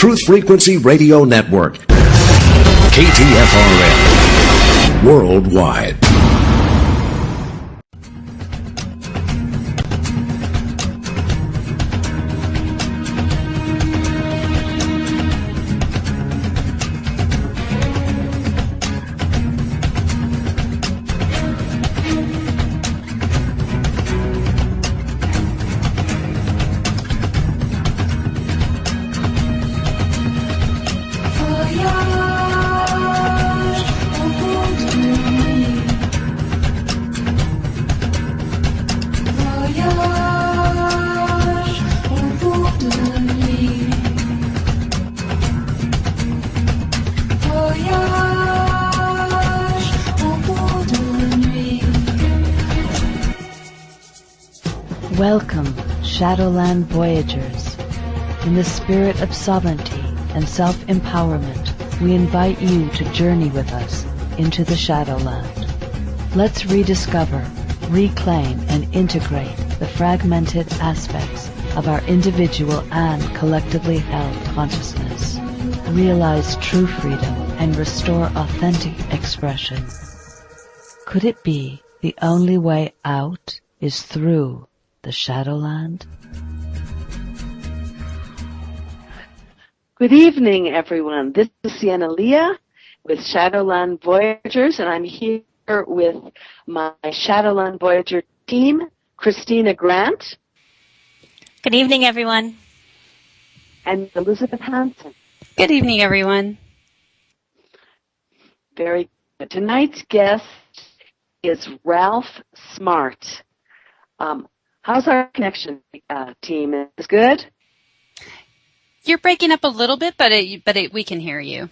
Truth Frequency Radio Network. KTFRN. Worldwide. Welcome, Shadowland Voyagers. In the spirit of sovereignty and self-empowerment, we invite you to journey with us into the Shadowland. Let's rediscover, reclaim, and integrate the fragmented aspects of our individual and collectively held consciousness. Realize true freedom and restore authentic expression. Could it be the only way out is through the Shadowland? Good evening, everyone. This is Sienna with Shadowland Voyagers, and I'm here with my Shadowland Voyager team, Christina Grant. Good evening, everyone. And Elizabeth Hansen. Good evening, everyone. Very good. Tonight's guest is Ralph Smart. How's our connection, team? Is it good? You're breaking up a little bit, but we can hear you.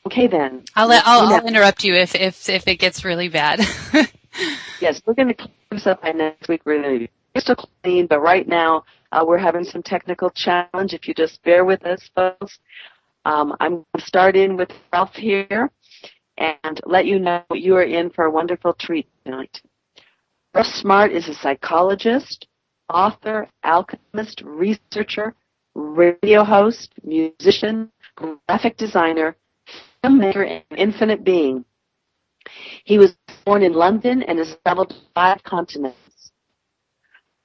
Okay, then. I'll interrupt you if it gets really bad. Yes, we're going to clean this up by next week. We're going to be crystal clean, but right now we're having some technical challenge. If you just bear with us, folks. I'm going to start in with Ralph here and let you know you are in for a wonderful treat tonight. Ralph Smart is a psychologist, author, alchemist, researcher, radio host, musician, graphic designer, filmmaker, and infinite being. He was born in London and has traveled to 5 continents.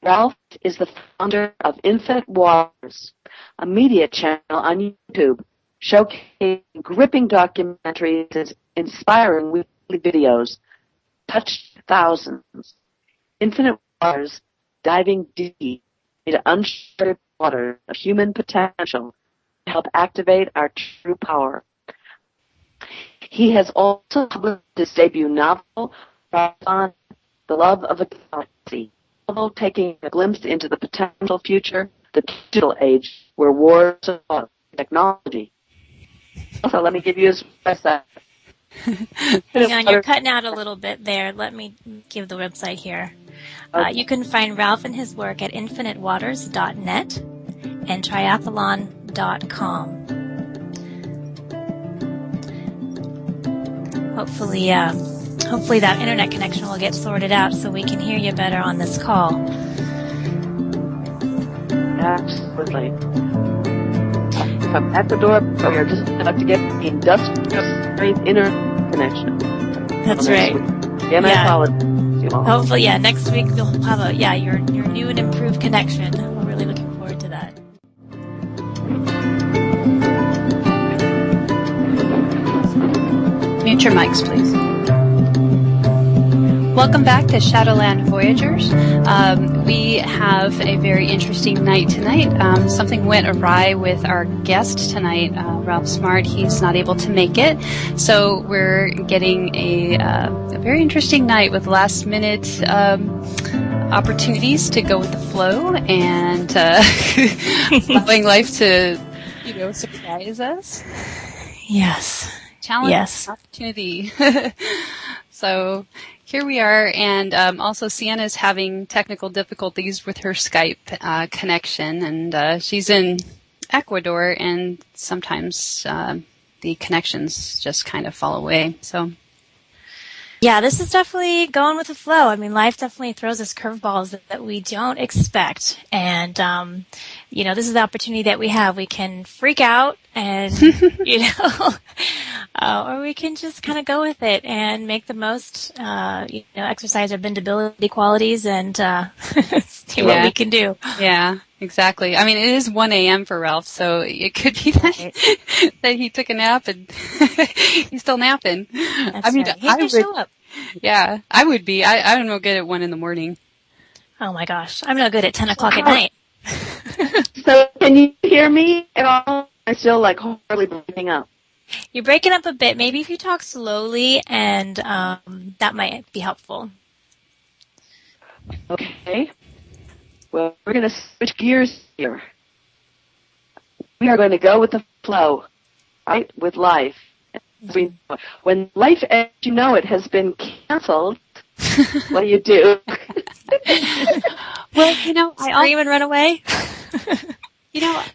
Ralph is the founder of Infinite Waters, a media channel on YouTube showcasing gripping documentaries and inspiring weekly videos, touched thousands. Infinite Waters, diving deep into uncharted water of human potential to help activate our true power. He has also published his debut novel, The Love of a Galaxy, taking a glimpse into the potential future, the digital age, where wars are technology. Also, let me give you his website. Hang on, you're cutting out a little bit there. Let me give the website here. Okay. You can find Ralph and his work at infinitewaters.net and triathlon.com. Hopefully that internet connection will get sorted out so we can hear you better on this call. Absolutely. At the door, we are just about to get the industrial internet connection. That's right. And I apologize. Hopefully, next week we'll have your new and improved connection. We're really looking forward to that. Mute your mics, please. Welcome back to Shadowland Voyagers. We have a very interesting night tonight. Something went awry with our guest tonight, Ralph Smart. He's not able to make it, so we're getting a very interesting night with last-minute opportunities to go with the flow and allowing life to, surprise us. Yes. Challenge, yes. Opportunity. So here we are, and also Sienna's having technical difficulties with her Skype connection, and she's in Ecuador, and sometimes the connections just kind of fall away. So Yeah, this is definitely going with the flow. I mean, life definitely throws us curveballs that we don't expect. And, this is the opportunity that we have. We can freak out and, or we can just kind of go with it and make the most, exercise our bendability qualities and, see what we can do. Yeah. Exactly. I mean, it is 1 a.m. for Ralph, so it could be that he took a nap and he's still napping. That's right. He can show up. Yeah, I would be. I'm no good at 1 a.m. Oh my gosh. I'm no good at 10 o'clock at night. So can you hear me at all? I'm still horribly breaking up. You're breaking up a bit. Maybe if you talk slowly and that might be helpful. Okay. Well, we're going to switch gears here. We are going to go with the flow, right, with life. When life as you know it has been canceled, what do you do? Well, I scream and run away.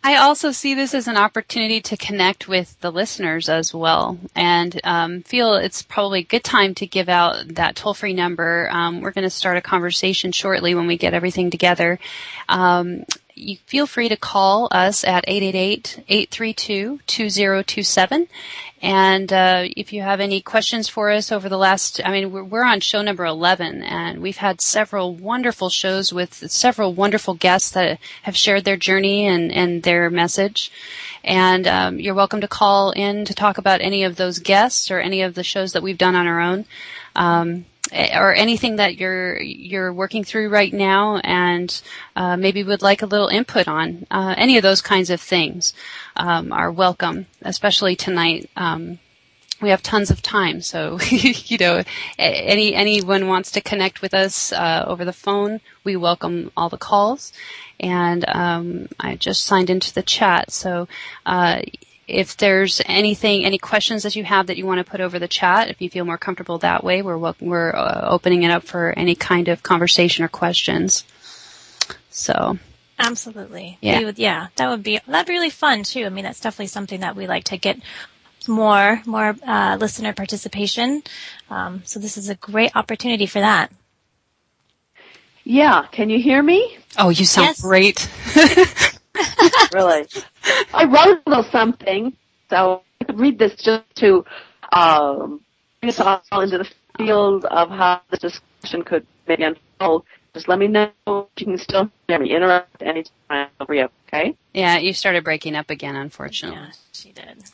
I also see this as an opportunity to connect with the listeners as well, and feel it's probably a good time to give out that toll-free number. We're going to start a conversation shortly when we get everything together. You feel free to call us at 888-832-2027. And if you have any questions for us over the last, we're on show number 11, and we've had several wonderful shows with several wonderful guests that have shared their journey and their message. And you're welcome to call in to talk about any of those guests or any of the shows that we've done on our own. Or anything that you're working through right now, and maybe would like a little input on. Any of those kinds of things are welcome, especially tonight. We have tons of time, so anyone wants to connect with us over the phone, we welcome all the calls. And I just signed into the chat, so. If there's any questions that you have that you want to put over the chat, if you feel more comfortable that way, we're opening it up for any kind of conversation or questions. So. Absolutely. Yeah. That'd be really fun too. That's definitely something that we like to get more listener participation. So this is a great opportunity for that. Yeah. Can you hear me? Oh, you sound great. Really? I wrote a little something, so I could read this just to bring us all into the field of how the discussion could maybe unfold. Just let me know if you can still hear me. Interrupt anytime over you, okay? Yeah, you started breaking up again, unfortunately. Yeah, she did.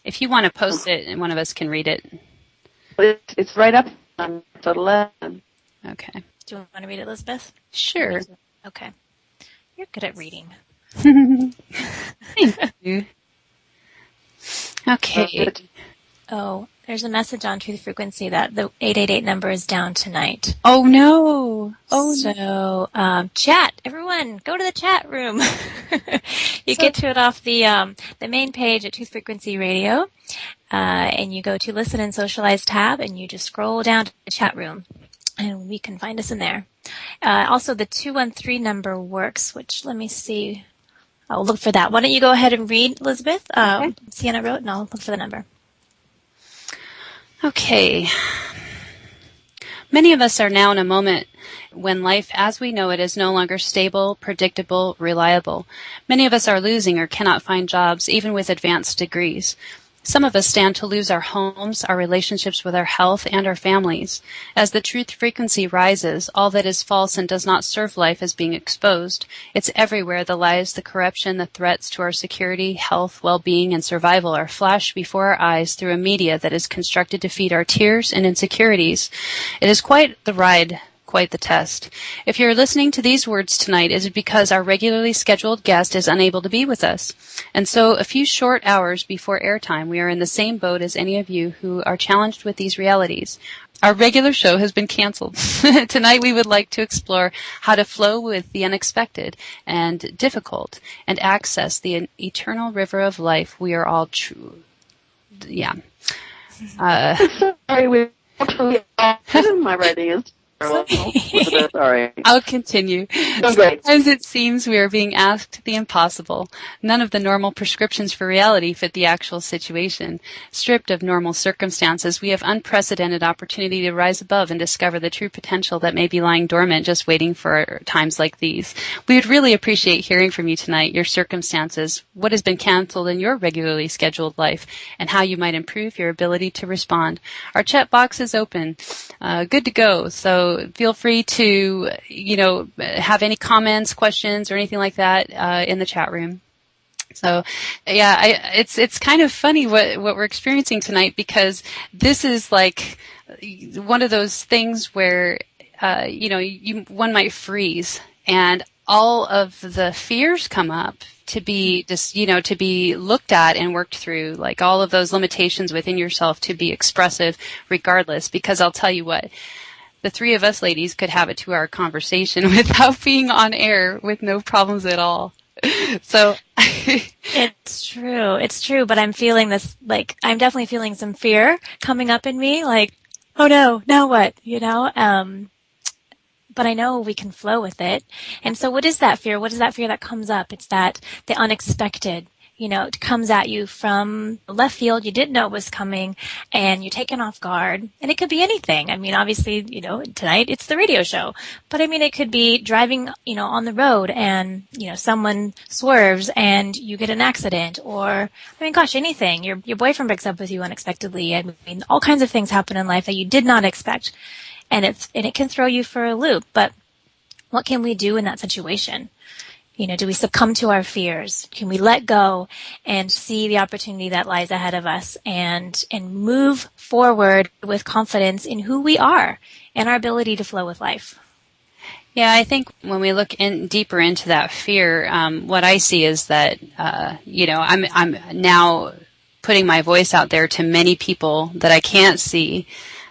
If you want to post it, and one of us can read it. It's right up on episode 11. Okay. Do you want to read it, Elizabeth? Sure. Okay. You're good at reading. Thank you. Okay. Oh, there's a message on Truth Frequency that the 888 number is down tonight. Oh no. So, chat. Everyone, go to the chat room. You get to it off the main page at Truth Frequency Radio, and you go to Listen and Socialize tab, and you just scroll down to the chat room, and we can find us in there. Also, the 213 number works, which let me see. I'll look for that. Why don't you go ahead and read, Elizabeth? Okay. Sienna wrote, and I'll look for the number. Okay. Many of us are now in a moment when life as we know it is no longer stable, predictable, reliable. Many of us are losing or cannot find jobs, even with advanced degrees. Some of us stand to lose our homes, our relationships with our health, and our families. As the truth frequency rises, all that is false and does not serve life is being exposed. It's everywhere. The lies, the corruption, the threats to our security, health, well-being, and survival are flashed before our eyes through a media that is constructed to feed our tears and insecurities. It is quite the ride, quite the test. If you're listening to these words tonight, it is because our regularly scheduled guest is unable to be with us. And so a few short hours before airtime, we are in the same boat as any of you who are challenged with these realities. Our regular show has been canceled. Tonight we would like to explore how to flow with the unexpected and difficult and access the eternal river of life we are all true. Yeah. Sorry, we actually my writing is Elizabeth, sorry. I'll continue. Sometimes it seems we are being asked the impossible. None of the normal prescriptions for reality fit the actual situation. Stripped of normal circumstances, we have unprecedented opportunity to rise above and discover the true potential that may be lying dormant, just waiting for times like these. We would really appreciate hearing from you tonight, your circumstances, what has been canceled in your regularly scheduled life, and how you might improve your ability to respond. Our chat box is open, good to go. So feel free to, have any comments, questions, or anything like that in the chat room. So, yeah, it's kind of funny what we're experiencing tonight, because this is like one of those things where, one might freeze and all of the fears come up to be just, to be looked at and worked through, like all of those limitations within yourself to be expressive regardless. Because I'll tell you what, the three of us ladies could have a 2-hour conversation without being on air with no problems at all. So it's true. But I'm feeling this, I'm definitely feeling some fear coming up in me, oh no, now what, but I know we can flow with it. And so what is that fear? What is that fear that comes up? It's that the unexpected, it comes at you from left field. You didn't know it was coming and you're taken off guard. And it could be anything. I mean, obviously, tonight it's the radio show, but I mean, it could be driving, on the road and, someone swerves and you get an accident, or, anything. Your boyfriend breaks up with you unexpectedly. I mean, all kinds of things happen in life that you did not expect. And it can throw you for a loop. But what can we do in that situation? Do we succumb to our fears? Can we let go and see the opportunity that lies ahead of us and move forward with confidence in who we are and our ability to flow with life? Yeah, I think when we look deeper into that fear, what I see is that, I'm now putting my voice out there to many people that I can't see.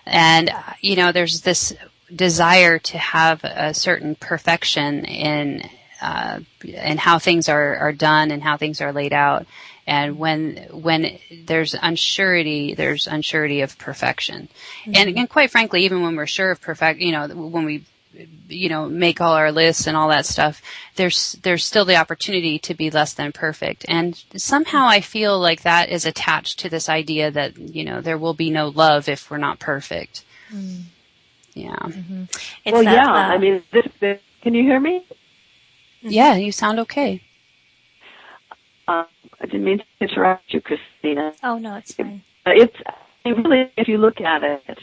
And, there's this desire to have a certain perfection in how things are done and how things are laid out. And when there's unsurety of perfection. Mm-hmm. And quite frankly, even when we're sure of when we, make all our lists and all that stuff, there's still the opportunity to be less than perfect. And somehow I feel like that is attached to this idea that, there will be no love if we're not perfect. Mm. Yeah. Mm-hmm. I mean, can you hear me? Yeah, you sound okay. I didn't mean to interrupt you, Christina. Oh, no, it's fine. Really, if you look at it,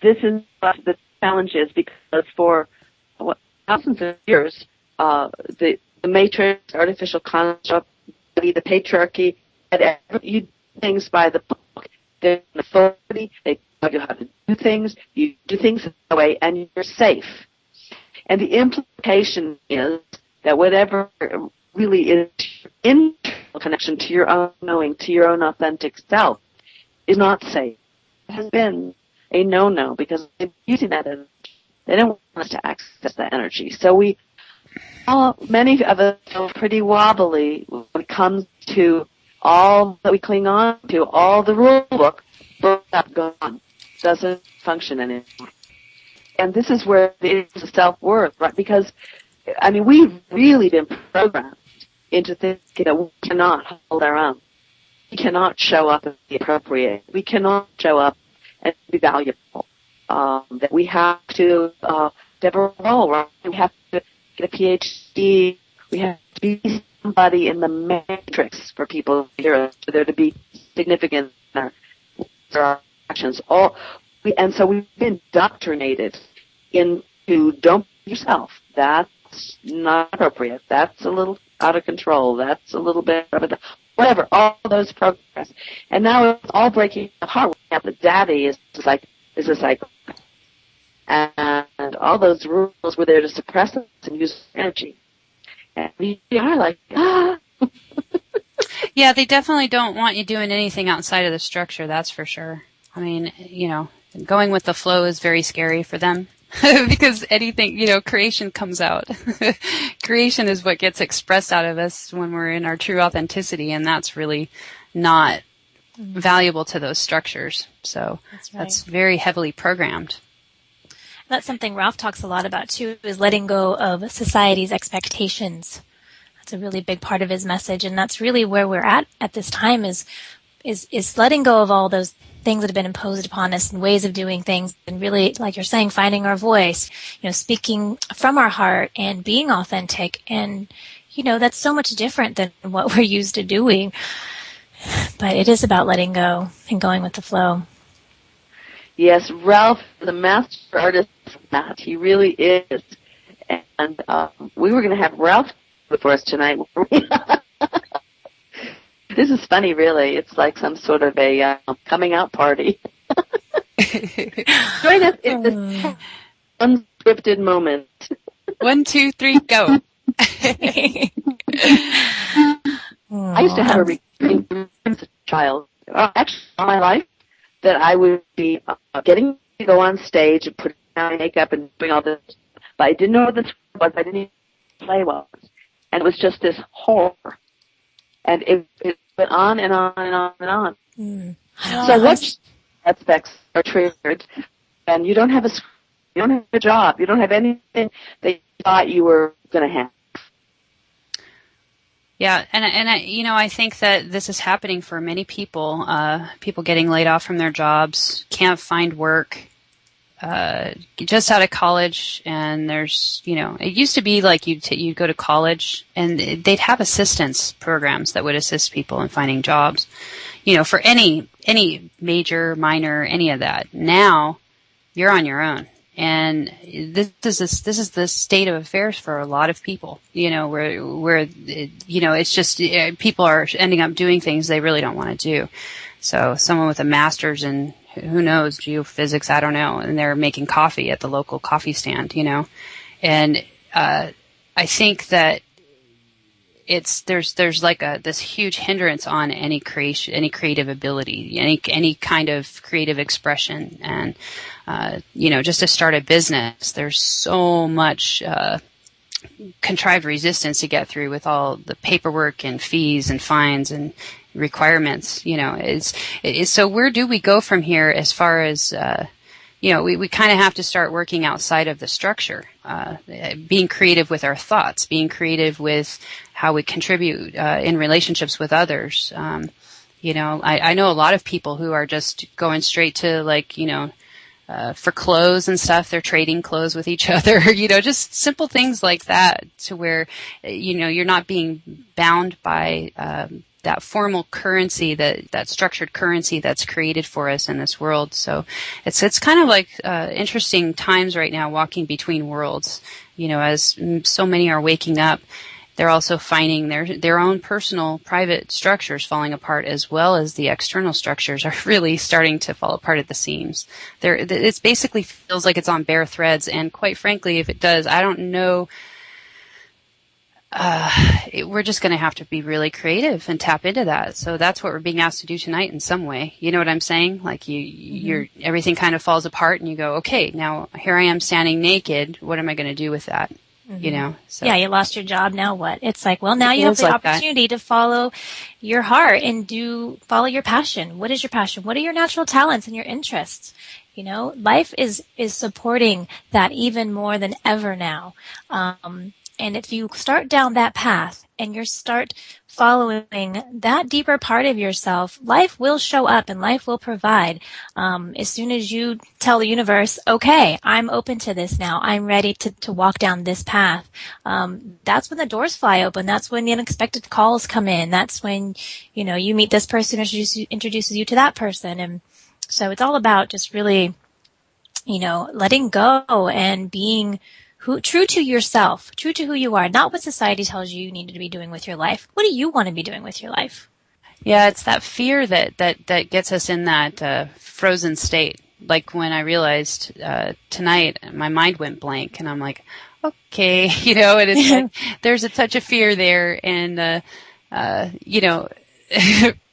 this is what the challenge is, because for thousands of years, the matrix, artificial construct, the patriarchy, you do things by the book. There's an authority. They tell you how to do things. You do things that way, and you're safe. And the implication is that whatever really is internal connection to your own knowing, to your own authentic self, is not safe. It has been a no-no, because they're using that energy. They don't want us to access that energy. So many of us feel pretty wobbly when it comes to all that we cling on to, all the rule book, gone, doesn't function anymore. And this is where it is self-worth, right? Because, we've really been programmed into thinking that we cannot hold our own. We cannot show up and be appropriate. We cannot show up and be valuable. That we have to have a role, right? We have to get a PhD. We have to be somebody in the matrix for people to hear us, for there to be significance in our actions. And so we've been indoctrinated into don't be yourself. That's not appropriate. That's a little out of control. That's a little bit of whatever. All those programs, and now it's all breaking apart. We have the daddy is a psycho, and all those rules were there to suppress us and use energy. And we are like, Yeah, they definitely don't want you doing anything outside of the structure. That's for sure. Going with the flow is very scary for them. Because anything, creation comes out. Creation is what gets expressed out of us when we're in our true authenticity, and that's really not valuable to those structures. So that's very heavily programmed. That's something Ralph talks a lot about too, is letting go of society's expectations. That's a really big part of his message, and that's really where we're at this time is letting go of all those things that have been imposed upon us and ways of doing things, and really, like you're saying, finding our voice, speaking from our heart and being authentic. And, that's so much different than what we're used to doing. But it is about letting go and going with the flow. Yes, Ralph, the master artist, that he really is. And we were going to have Ralph for us tonight. This is funny, really. It's like some sort of a coming out party. Join us in this unscripted moment. 1, 2, 3, go. I used to have a recurring as a child, actually all my life, that I would be getting to go on stage and put on makeup and doing all this, but I didn't know what this was. I didn't even know what play was. And it was just this horror. And it went on and on and on and on. So what aspects are triggered, and you don't have you don't have a job, you don't have anything that you thought you were going to have. Yeah, and I think that this is happening for many people. People getting laid off from their jobs, can't find work, just out of college, and there's, it used to be like you'd go to college and they'd have assistance programs that would assist people in finding jobs, for any major, minor, any of that. Now you're on your own. And this is the state of affairs for a lot of people, where it's just people are ending up doing things they really don't want to do. So someone with a master's in, who knows, geophysics, I don't know, and they're making coffee at the local coffee stand, and I think that there's like this huge hindrance on any creation, any creative ability, any kind of creative expression. And just to start a business, there's so much contrived resistance to get through with all the paperwork and fees and fines and requirements. So where do we go from here as far as we kind of have to start working outside of the structure, being creative with our thoughts, being creative with how we contribute in relationships with others. I know a lot of people who are just going straight to for clothes and stuff. They're trading clothes with each other, just simple things like that, to where, you're not being bound by that formal currency, that structured currency that's created for us in this world. So it's kind of like interesting times right now, walking between worlds. As so many are waking up, they're also finding their own personal private structures falling apart, as well as the external structures are really starting to fall apart at the seams. It basically feels like it's on bare threads, and quite frankly, if it does, I don't know. We're just going to have to be really creative and tap into that. So that's what we're being asked to do tonight in some way. You know what I'm saying? Like you're everything kind of falls apart, and you go, okay, now here I am standing naked. What am I going to do with that? So. Yeah, you lost your job. Now what? It's like, well, now you have the opportunity to follow your heart and follow your passion. What is your passion? What are your natural talents and your interests? Life is supporting that even more than ever now. And if you start down that path and you start following that deeper part of yourself, life will show up and life will provide. As soon as you tell the universe, okay, I'm open to this now. I'm ready to walk down this path. That's when the doors fly open. That's when the unexpected calls come in. That's when, you meet this person who introduces you to that person. And so it's all about just really, letting go and being true to yourself, true to who you are, not what society tells you need to be doing with your life. What do you want to be doing with your life? Yeah, it's that fear that gets us in that frozen state. Like when I realized tonight, my mind went blank, and I'm like, okay, and it's like, there's a touch of fear there, and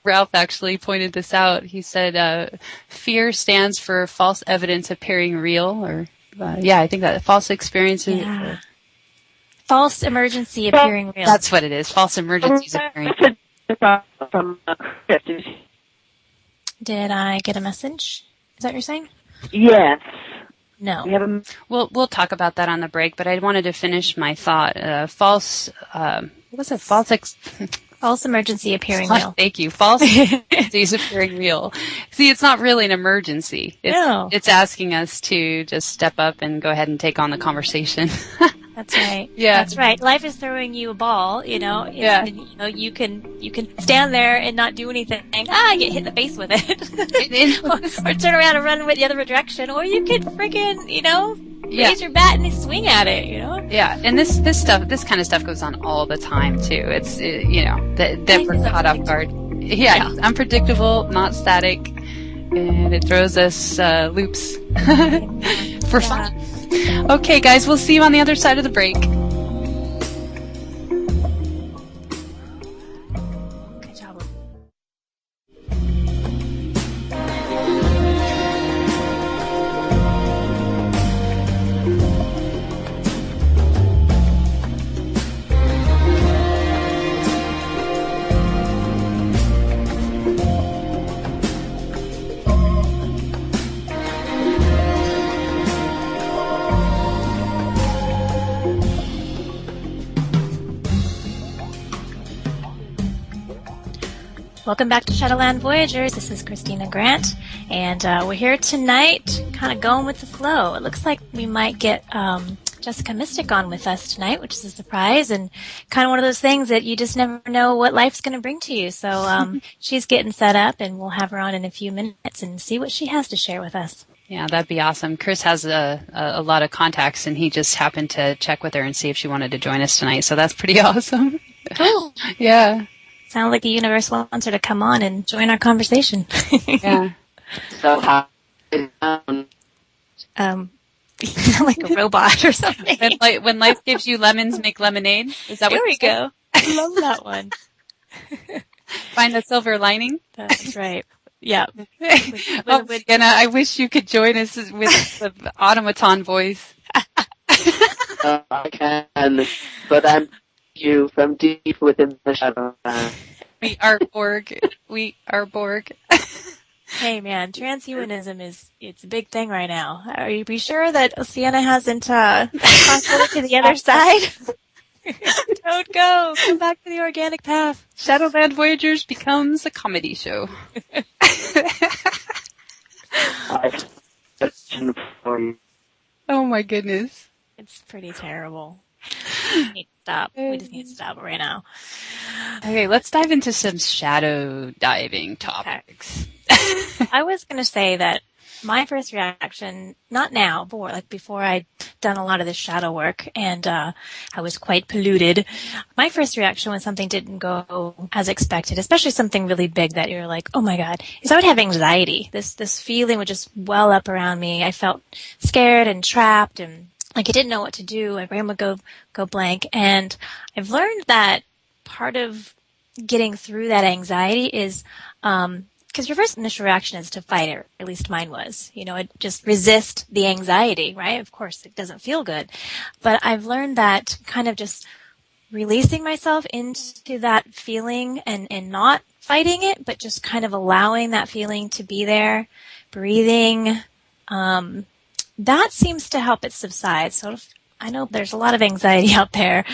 Ralph actually pointed this out. He said, fear stands for false evidence appearing real, or I think that false experiences. Yeah. False emergency appearing real. That's what it is. False emergencies appearing real. Did I get a message? Is that what you're saying? Yes. No. We have a We'll talk about that on the break, but I wanted to finish my thought. False, what was it? False emergency appearing real. Thank you. False emergencies appearing real. See, it's not really an emergency. It's asking us to just step up and go ahead and take on the conversation. That's right. Yeah. That's right. Life is throwing you a ball, Yeah. And, you can stand there and not do anything. Get hit in the face with it. or turn around and run with the other direction. Or you could freaking, raise your bat and swing at it, Yeah. And this kind of stuff goes on all the time too. It's, that we're caught off guard. Yeah. It's unpredictable, not static. And it throws us, loops for fun. Okay, guys, we'll see you on the other side of the break. Good job. Welcome back to Shadowland Voyagers. This is Christina Grant, and we're here tonight kind of going with the flow. It looks like we might get Jessica Mystic on with us tonight, which is a surprise, and kind of one of those things that you just never know what life's going to bring to you. So she's getting set up, and we'll have her on in a few minutes and see what she has to share with us. Yeah, that'd be awesome. Chris has a lot of contacts, and he just happened to check with her and see if she wanted to join us tonight, so that's pretty awesome. Cool. Yeah. Sounds like the universe wants her to come on and join our conversation. Yeah. So how you sound like a robot or something. When life gives you lemons, make lemonade. Is that there what we go. I love that one. Find the silver lining. That's right. Yeah. Sienna, I wish you could join us with the automaton voice. I can, but I'm you from deep within the shadow. We are Borg. We are Borg. Hey man, transhumanism it's a big thing right now. Are you be sure that Sienna hasn't crossed over to the other side? Don't go. Come back to the organic path. Shadowland Voyagers becomes a comedy show. Oh my goodness. It's pretty terrible. We just need to stop. We just need to stop right now. Okay, let's dive into some shadow diving topics. Okay. I was going to say that my first reaction, not now, before I'd done a lot of this shadow work and I was quite polluted, my first reaction when something didn't go as expected, especially something really big that you're like, oh my God, is I would have anxiety. This feeling would just well up around me. I felt scared and trapped and like I didn't know what to do. My brain would go blank. And I've learned that part of getting through that anxiety is because your first initial reaction is to fight it, or at least mine was. Just resist the anxiety, right? Of course, it doesn't feel good. But I've learned that kind of just releasing myself into that feeling and not fighting it, but just kind of allowing that feeling to be there, breathing, that seems to help it subside. So I know there's a lot of anxiety out there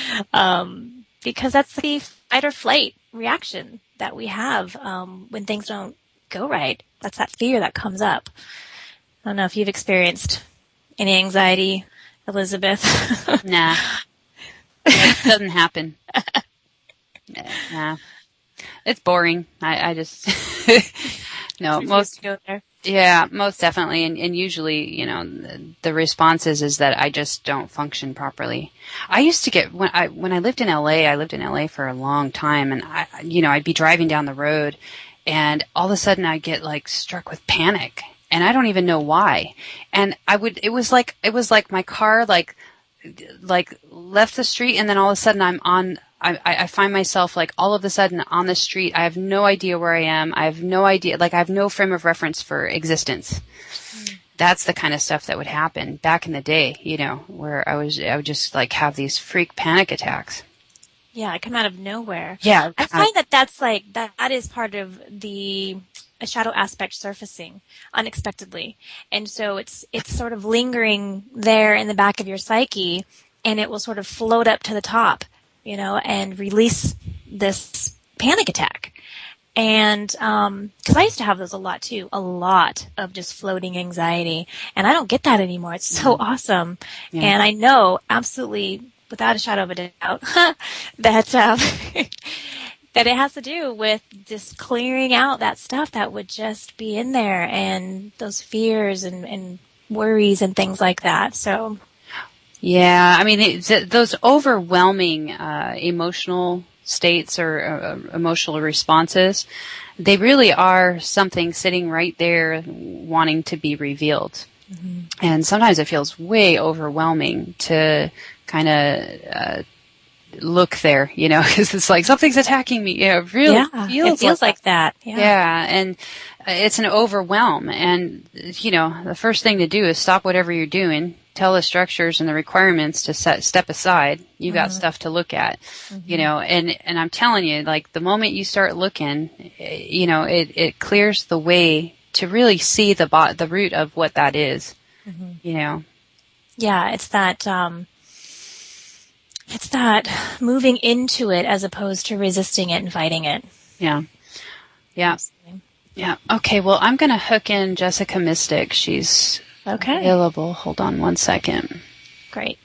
because that's the fight or flight reaction that we have when things don't go right. That's that fear that comes up. I don't know if you've experienced any anxiety, Elizabeth. Nah. It doesn't happen. Nah. It's boring. I just no, most go there. Yeah, most definitely. And usually, the response is that I just don't function properly. I used to get, when I lived in LA for a long time and I'd be driving down the road and all of a sudden I'd get like struck with panic and I don't even know why. And it was like my car like left the street and then all of a sudden I find myself like all of a sudden on the street. I have no idea where I am. I have no idea, I have no frame of reference for existence. That's the kind of stuff that would happen back in the day, where I would just like have these freak panic attacks. Yeah, I come out of nowhere. Yeah. I find that's that is part of the a shadow aspect surfacing unexpectedly. And so it's sort of lingering there in the back of your psyche, and it will sort of float up to the top, and release this panic attack. And, cause I used to have those a lot too, a lot of just floating anxiety. And I don't get that anymore. It's so awesome. Yeah. And I know absolutely without a shadow of a doubt that, that it has to do with just clearing out that stuff that would just be in there and those fears and worries and things like that. So. Yeah. I mean, those overwhelming, emotional states or emotional responses, they really are something sitting right there wanting to be revealed. Mm-hmm. And sometimes it feels way overwhelming to kind of look there, because it's like something's attacking me. It really feels like that. Yeah, and it's an overwhelm. And, the first thing to do is stop whatever you're doing. Tell the structures and the requirements to step aside. You got stuff to look at, and I'm telling you, like the moment you start looking, it clears the way to really see the root of what that is, Yeah, it's that moving into it as opposed to resisting it and fighting it. Yeah. Yeah. Yeah. Okay. Well, I'm going to hook in Jessica Mystic. She's available. Hold on one second. Great.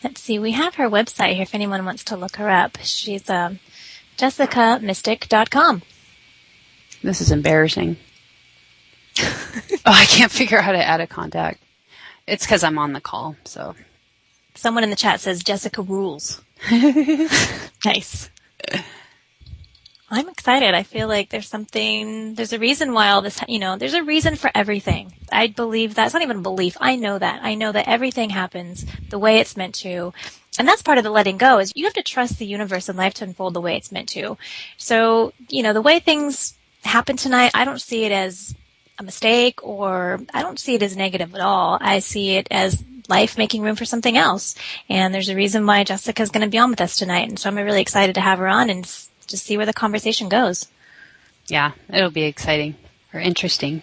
Let's see. We have her website here if anyone wants to look her up. She's jessicamystic.com. This is embarrassing. I can't figure out how to add a contact. It's because I'm on the call, so. Someone in the chat says Jessica rules. Nice. I'm excited. I feel like there's a reason why all this, there's a reason for everything. I believe that. It's not even a belief. I know that. I know that everything happens the way it's meant to. And that's part of the letting go is you have to trust the universe and life to unfold the way it's meant to. So, the way things happen tonight, I don't see it as a mistake or I don't see it as negative at all. I see it as life making room for something else. And there's a reason why Jessica's going to be on with us tonight. And so I'm really excited to have her on and just see where the conversation goes. Yeah, it'll be exciting or interesting.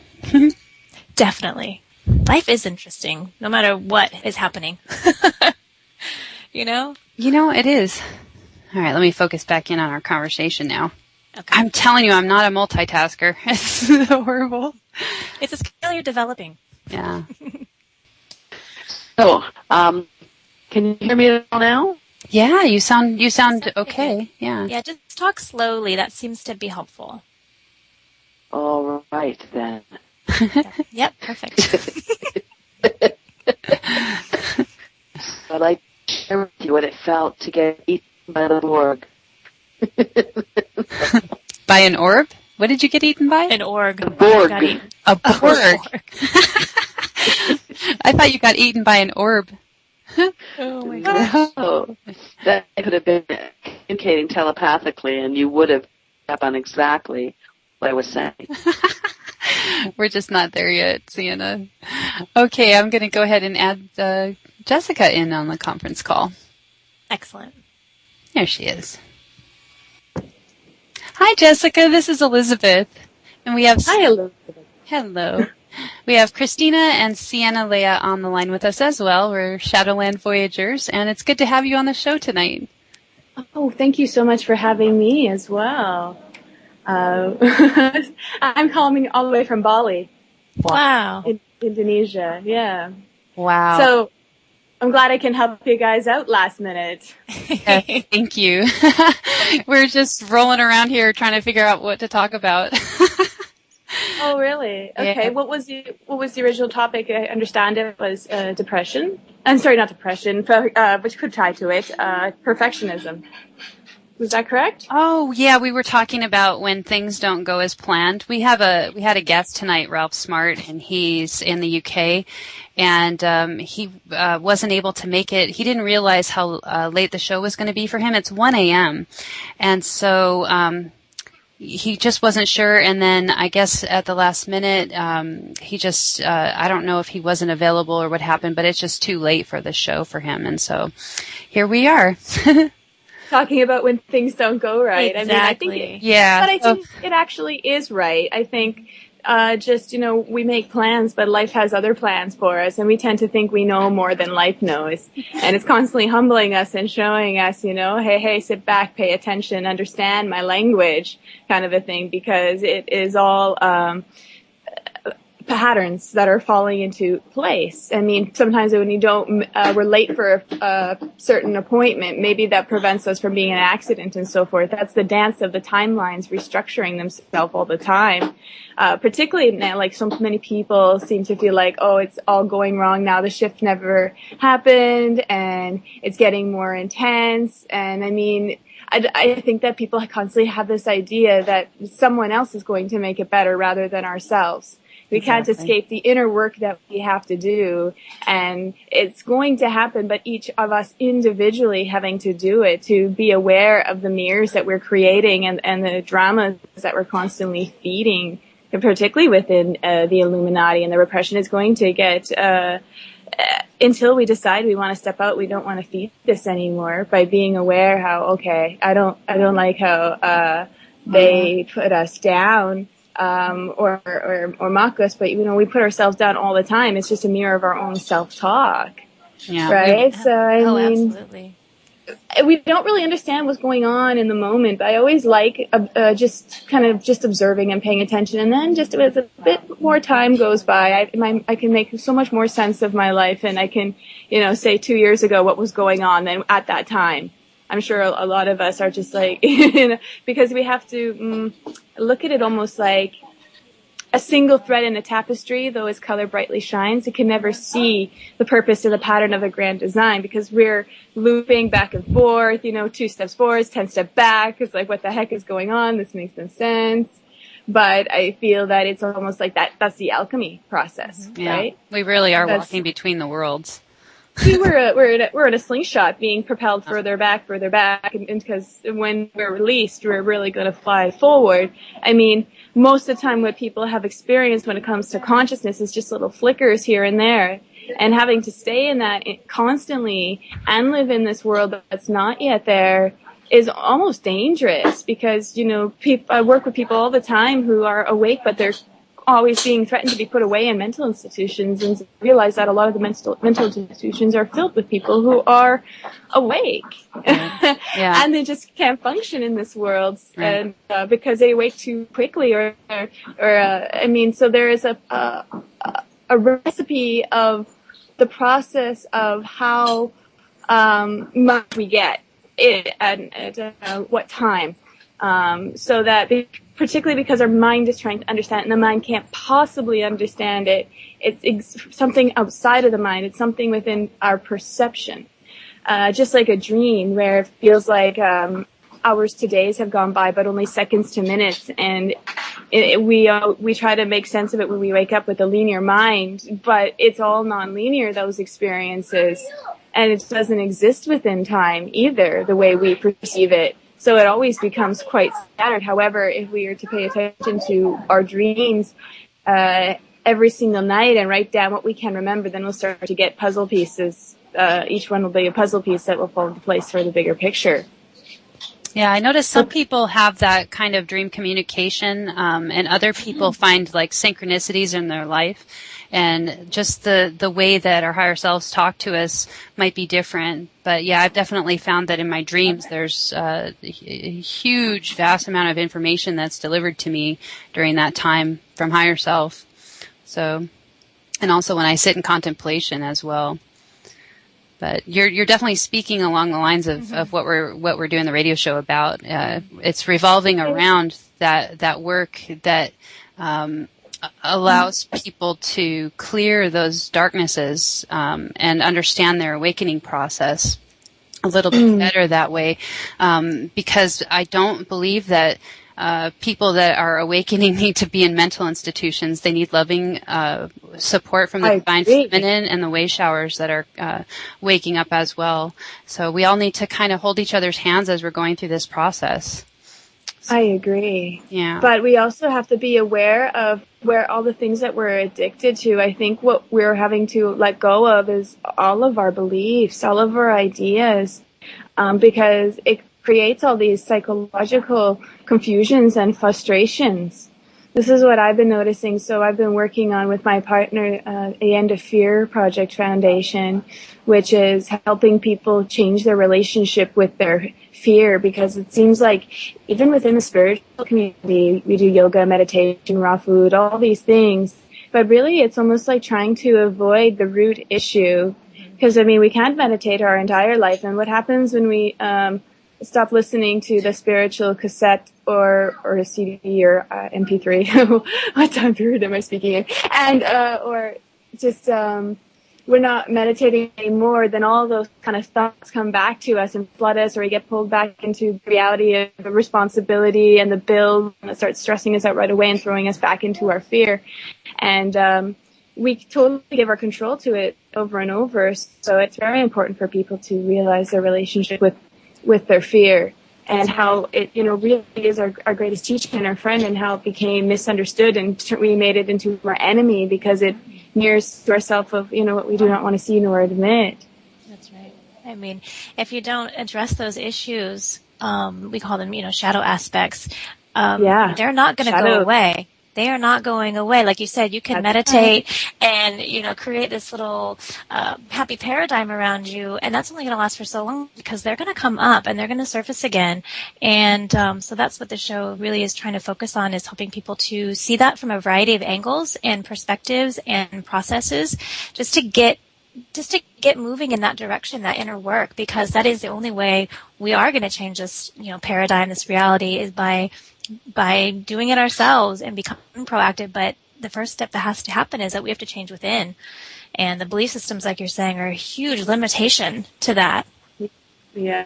Definitely. Life is interesting, no matter what is happening. It is. All right, let me focus back in on our conversation now. Okay. I'm telling you, I'm not a multitasker. It's horrible. It's a skill you're developing. Yeah. So, can you hear me now? Yeah, you sound okay. Yeah. Yeah, just talk slowly. That seems to be helpful. All right, then. Yep, perfect. I'd like to share with you what it felt to get eaten by the Borg. By an orb? What did you get eaten by? An org. A Borg. A Borg. I thought you got eaten by an orb. Oh my gosh. Oh, that could have been communicating telepathically, and you would have picked up on exactly what I was saying. We're just not there yet, Sienna. Okay, I'm going to go ahead and add Jessica in on the conference call. Excellent. There she is. Hi, Jessica. This is Elizabeth. And we have... Hi, Elizabeth. Hello. We have Christina and Sienna Leia on the line with us as well. We're Shadowland Voyagers, and it's good to have you on the show tonight. Oh, thank you so much for having me as well. I'm calling all the way from Bali. Wow. In Indonesia, yeah. Wow. So I'm glad I can help you guys out last minute. Thank you. We're just rolling around here trying to figure out what to talk about. Oh, really? Okay. Yeah. What was the original topic? I understand it was depression. I'm sorry, not depression, but you could tie to it. Perfectionism. Was that correct? Oh, yeah. We were talking about when things don't go as planned. We had a guest tonight, Ralph Smart, and he's in the UK, and he wasn't able to make it. He didn't realize how late the show was going to be for him. It's 1 a.m. And so he just wasn't sure, and then I guess at the last minute, he just, I don't know if he wasn't available or what happened, but it's just too late for the show for him, and so here we are. talking about when things don't go right. Exactly. I think but I think it actually is right. I think we make plans, but life has other plans for us, and we tend to think we know more than life knows. And it's constantly humbling us and showing us, hey, sit back, pay attention, understand my language, kind of a thing, because it is all patterns that are falling into place. I mean, sometimes when you don't, we're late for a certain appointment, maybe that prevents us from being an accident and so forth. That's the dance of the timelines restructuring themselves all the time. Particularly now, like so many people seem to feel like, oh, it's all going wrong now. The shift never happened and it's getting more intense. And I mean, I think that people constantly have this idea that someone else is going to make it better rather than ourselves. We can't escape the inner work that we have to do, and it's going to happen, but each of us individually having to do it, to be aware of the mirrors that we're creating and the dramas that we're constantly feeding, particularly within the Illuminati, and the repression is going to get until we decide we want to step out, we don't want to feed this anymore, by being aware how, okay, I don't like how they put us down. Or mock us, but we put ourselves down all the time. It's just a mirror of our own self-talk, right? So I mean, absolutely. We don't really understand what's going on in the moment. But I always like just observing and paying attention, and then just as a bit more time goes by, I can make so much more sense of my life, and I can, say 2 years ago what was going on then at that time. I'm sure a lot of us are just like, because we have to look at it almost like a single thread in a tapestry, though its color brightly shines. It can never see the purpose or the pattern of a grand design, because we're looping back and forth, 2 steps forward, 10 steps back. It's like, what the heck is going on? This makes no sense. But I feel that it's almost like that's the alchemy process, right? We really are walking between the worlds. See, we're in a slingshot, being propelled further back, and because when we're released, we're really going to fly forward. I mean, most of the time, what people have experienced when it comes to consciousness is just little flickers here and there, and having to stay in that constantly and live in this world that's not yet there is almost dangerous, because I work with people all the time who are awake, but they're always being threatened to be put away in mental institutions, and realize that a lot of the mental institutions are filled with people who are awake. And they just can't function in this world, and because they awake too quickly, so there is a recipe of the process of how much we get it at what time, so that particularly because our mind is trying to understand it, and the mind can't possibly understand it. It's something outside of the mind. It's something within our perception. Just like a dream, where it feels like hours to days have gone by, but only seconds to minutes. And we try to make sense of it when we wake up with a linear mind, but it's all non-linear, those experiences. And it doesn't exist within time either, the way we perceive it. So it always becomes quite scattered. However, if we are to pay attention to our dreams every single night and write down what we can remember, then we'll start to get puzzle pieces. Each one will be a puzzle piece that will fall into place for the bigger picture. Yeah, I noticed some people have that kind of dream communication, and other people find like synchronicities in their life. And just the way that our higher selves talk to us might be different. But yeah, I've definitely found that in my dreams there's a huge, vast amount of information that's delivered to me during that time from higher self. So, and also when I sit in contemplation as well. But you're definitely speaking along the lines of what we're doing the radio show about. It's revolving around that work that allows people to clear those darknesses and understand their awakening process a little bit better that way, because I don't believe that people that are awakening need to be in mental institutions. They need loving support from the divine feminine and the way showers that are waking up as well. So we all need to kind of hold each other's hands as we're going through this process. I agree. Yeah. But we also have to be aware of where all the things that we're addicted to. I think what we're having to let go of is all of our beliefs, all of our ideas, because creates all these psychological confusions and frustrations. This is what I've been noticing. So I've been working on with my partner, the End of Fear Project Foundation, which is helping people change their relationship with their fear, because it seems like even within the spiritual community, we do yoga, meditation, raw food, all these things. But really, it's almost like trying to avoid the root issue. Because, I mean, we can't meditate our entire life. And what happens when we stop listening to the spiritual cassette or a CD or MP3? What time period am I speaking in? And or just we're not meditating anymore, then all those kind of thoughts come back to us and flood us, or we get pulled back into the reality of the responsibility and the bill, and it starts stressing us out right away and throwing us back into our fear. And we totally give our control to it over and over. So it's very important for people to realize their relationship with their fear, and how it, really is our greatest teacher and our friend, and how it became misunderstood and we made it into our enemy because it mirrors to ourselves of, what we do not want to see nor admit. That's right. I mean, if you don't address those issues, we call them, shadow aspects, they're not going to go away. They are not going away. Like you said, you can meditate and, create this little happy paradigm around you, and that's only going to last for so long, because they're going to come up and they're going to surface again. And so that's what the show really is trying to focus on, is helping people to see that from a variety of angles and perspectives and processes, just to get moving in that direction, that inner work, because that is the only way we are going to change this, paradigm, this reality, is by doing it ourselves and becoming proactive. But the first step that has to happen is that we have to change within. And the belief systems, like you're saying, are a huge limitation to that. Yeah.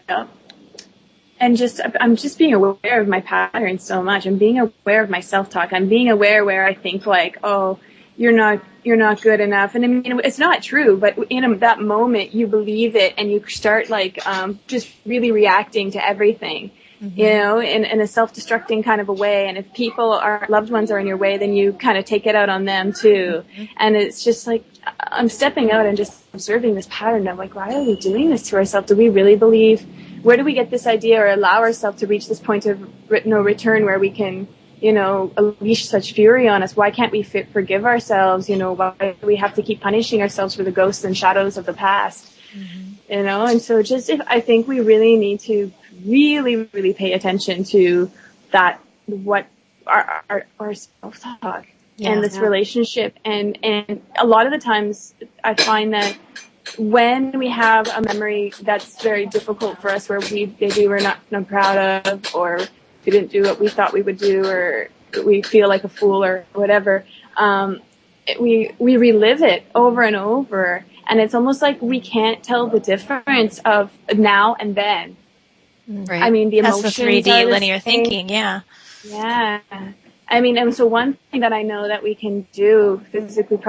And I'm just being aware of my patterns so much. I'm being aware of my self-talk. I'm being aware where I think like, oh, you're not good enough. And I mean, it's not true, but in that moment you believe it, and you start like, just really reacting to everything. In a self-destructing kind of a way. And if loved ones are in your way, then you kind of take it out on them too. And it's just like, I'm stepping out and just observing this pattern of like, why are we doing this to ourselves? Do we really believe? Where do we get this idea, or allow ourselves to reach this point of no return where we can, unleash such fury on us? Why can't we forgive ourselves? Why do we have to keep punishing ourselves for the ghosts and shadows of the past? And so I think we really need to really, really pay attention to that, what our self-talk and this relationship. And a lot of the times I find that when we have a memory that's very difficult for us, where maybe we're not proud of, or we didn't do what we thought we would do, or we feel like a fool or whatever, we relive it over and over. And it's almost like we can't tell the difference of now and then. Right. I mean, the emotions. That's the 3D linear thinking, yeah. Yeah. I mean, and so one thing that I know that we can do physically,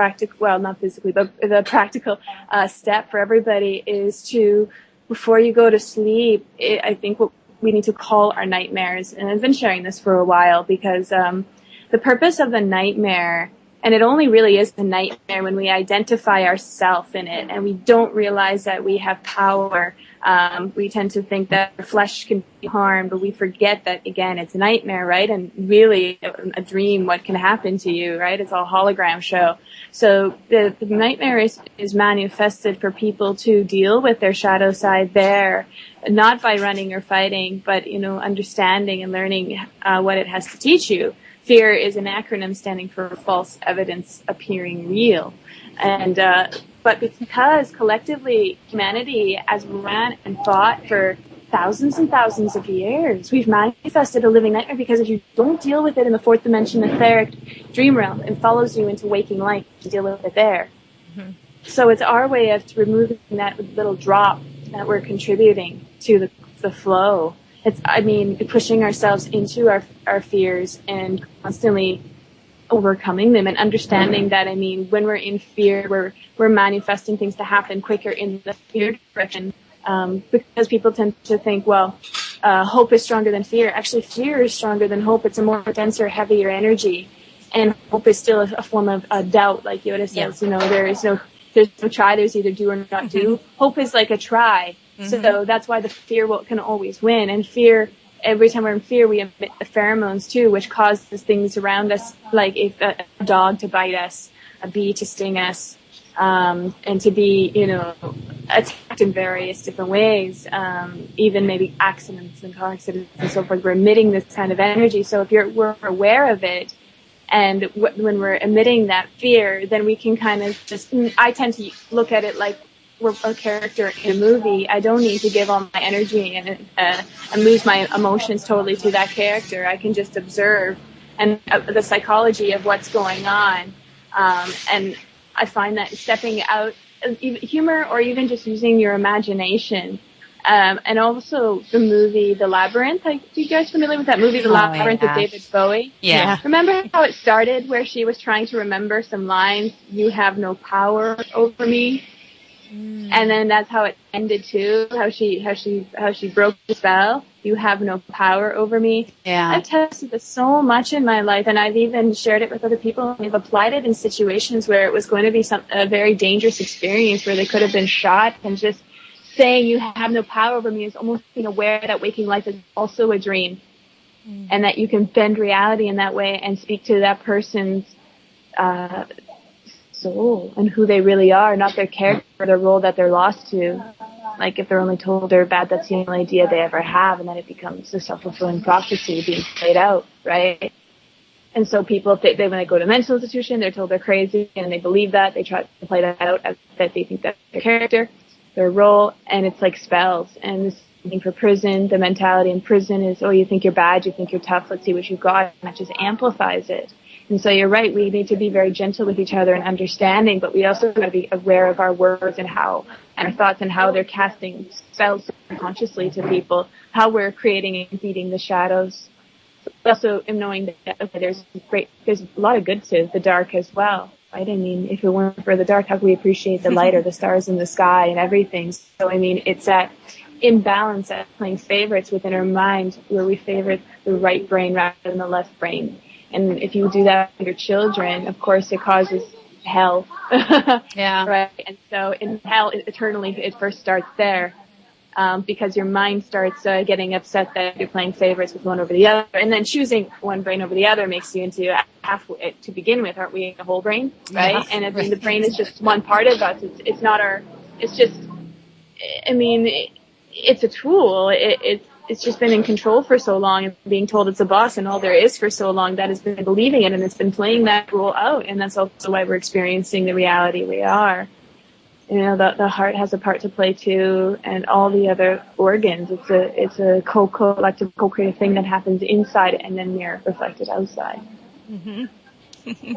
not physically, but the practical step for everybody is to, before you go to sleep, I think what we need to call our nightmares. And I've been sharing this for a while, because the purpose of the nightmare, and it only really is the nightmare when we identify ourselves in it and we don't realize that we have power. We tend to think that our flesh can be harmed, but we forget that, again, it's a nightmare, right? And really a dream, what can happen to you, right? It's all hologram show. So the nightmare is manifested for people to deal with their shadow side there, not by running or fighting, but, understanding and learning what it has to teach you. Fear is an acronym standing for false evidence appearing real. And, but because collectively humanity has ran and fought for thousands and thousands of years, we've manifested a living nightmare, because if you don't deal with it in the fourth dimension, etheric dream realm, it follows you into waking life to deal with it there. So it's our way of removing that little drop that we're contributing to the flow. It's, pushing ourselves into our fears and constantly overcoming them, and understanding that, when we're in fear, we're manifesting things to happen quicker in the fear direction, because people tend to think, hope is stronger than fear. Actually, fear is stronger than hope. It's a more denser, heavier energy, and hope is still a form of doubt, like Yoda says. There's no try, there's either do or not do. Hope is like a try. So that's why the fear can always win. And fear, every time we're in fear, we emit the pheromones too, which causes things around us, like if a dog to bite us, a bee to sting us, and to be, attacked in various different ways, even maybe accidents and car accidents and so forth. We're emitting this kind of energy. So if we're aware of it, and when we're emitting that fear, then we can kind of I tend to look at it like we're a character in a movie. I don't need to give all my energy and lose my emotions totally to that character. I can just observe and the psychology of what's going on. And I find that stepping out, humor, or even just using your imagination, and also the movie The Labyrinth. Are you guys familiar with that movie, The Labyrinth, with David Bowie? Yeah. Remember how it started, where she was trying to remember some lines? You have no power over me. And then that's how it ended too. How she broke the spell. You have no power over me. Yeah. I've tested this so much in my life, and I've even shared it with other people. We've applied it in situations where it was going to be a very dangerous experience, where they could have been shot, and just saying you have no power over me is almost being aware that waking life is also a dream, and that you can bend reality in that way and speak to that person's soul and who they really are, not their character or their role that they're lost to. Like if they're only told they're bad, that's the only idea they ever have, and then it becomes a self-fulfilling prophecy being played out, right? And so people, when they go to a mental institution, they're told they're crazy, and they believe that. They try to play that out as that they think that's their character, their role, and it's like spells. And this thing for prison, the mentality in prison is, oh, you think you're bad, you think you're tough, let's see what you've got, and that just amplifies it. And so you're right, we need to be very gentle with each other and understanding, but we also got to be aware of our words and our thoughts and how they're casting spells consciously to people, how we're creating and feeding the shadows. Also knowing that, okay, there's a lot of good to the dark as well, right? I mean, if it weren't for the dark, how could we appreciate the light or the stars in the sky and everything? So, I mean, it's that imbalance at playing favorites within our mind, where we favorite the right brain rather than the left brain. And if you do that with your children, of course, it causes hell. Yeah. Right. And so in hell, eternally, it first starts there, because your mind starts getting upset that you're playing favorites with one over the other. And then choosing one brain over the other makes you into half, to begin with, aren't we, a whole brain? Right. Yeah. And I mean, the brain is just one part of us. It's not it's just, I mean, it's a tool. It's just been in control for so long and being told it's a boss and all there is for so long that has been believing it, and it's been playing that role out. And that's also why we're experiencing the reality we are. The heart has a part to play too, and all the other organs. It's a collective, co-creative thing that happens inside and then they're reflected outside. Mm-hmm.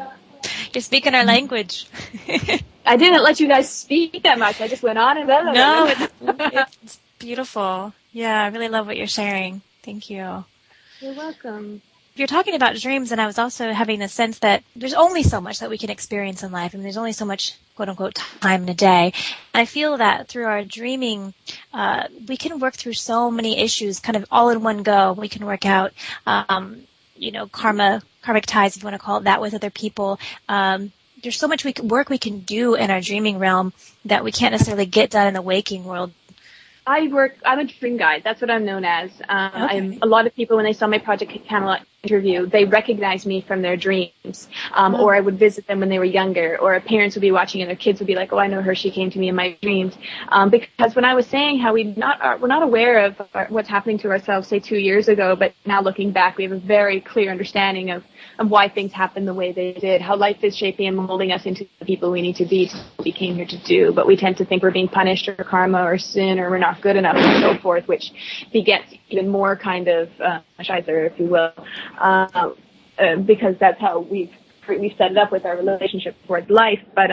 You're speaking our language. I didn't let you guys speak that much. I just went on and on. No, it's beautiful. Yeah, I really love what you're sharing. Thank you. You're welcome. You're talking about dreams, and I was also having the sense that there's only so much that we can experience in life. I mean, there's only so much, quote-unquote, time in a day. And I feel that through our dreaming, we can work through so many issues kind of all in one go. We can work out, karmic ties, if you want to call it that, with other people. There's so much we can do in our dreaming realm that we can't necessarily get done in the waking world. I'm a dream guide. That's what I'm known as. Okay. A lot of people, when they saw my Project Camelot interview, they recognized me from their dreams. Or I would visit them when they were younger, or parents would be watching and their kids would be like, oh, I know her. She came to me in my dreams. Because when I was saying how we're not aware of what's happening to ourselves, say 2 years ago, but now looking back, we have a very clear understanding of why things happened the way they did, how life is shaping and molding us into the people we need to be, to what we came here to do. But we tend to think we're being punished or karma or sin or we're not good enough and so forth, which begets even more kind of shizer, if you will, because that's how we've set it up with our relationship towards life. But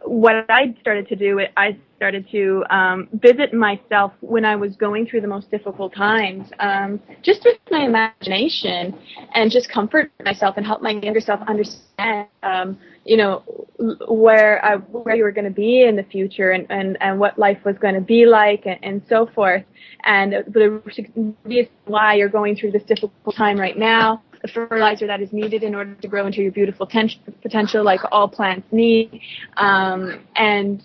what I started to do, I started to visit myself when I was going through the most difficult times, just with my imagination, and just comfort myself and help my younger self understand, where you were going to be in the future and what life was going to be like and so forth. And the reason why you're going through this difficult time right now, the fertilizer that is needed in order to grow into your beautiful potential, like all plants need, and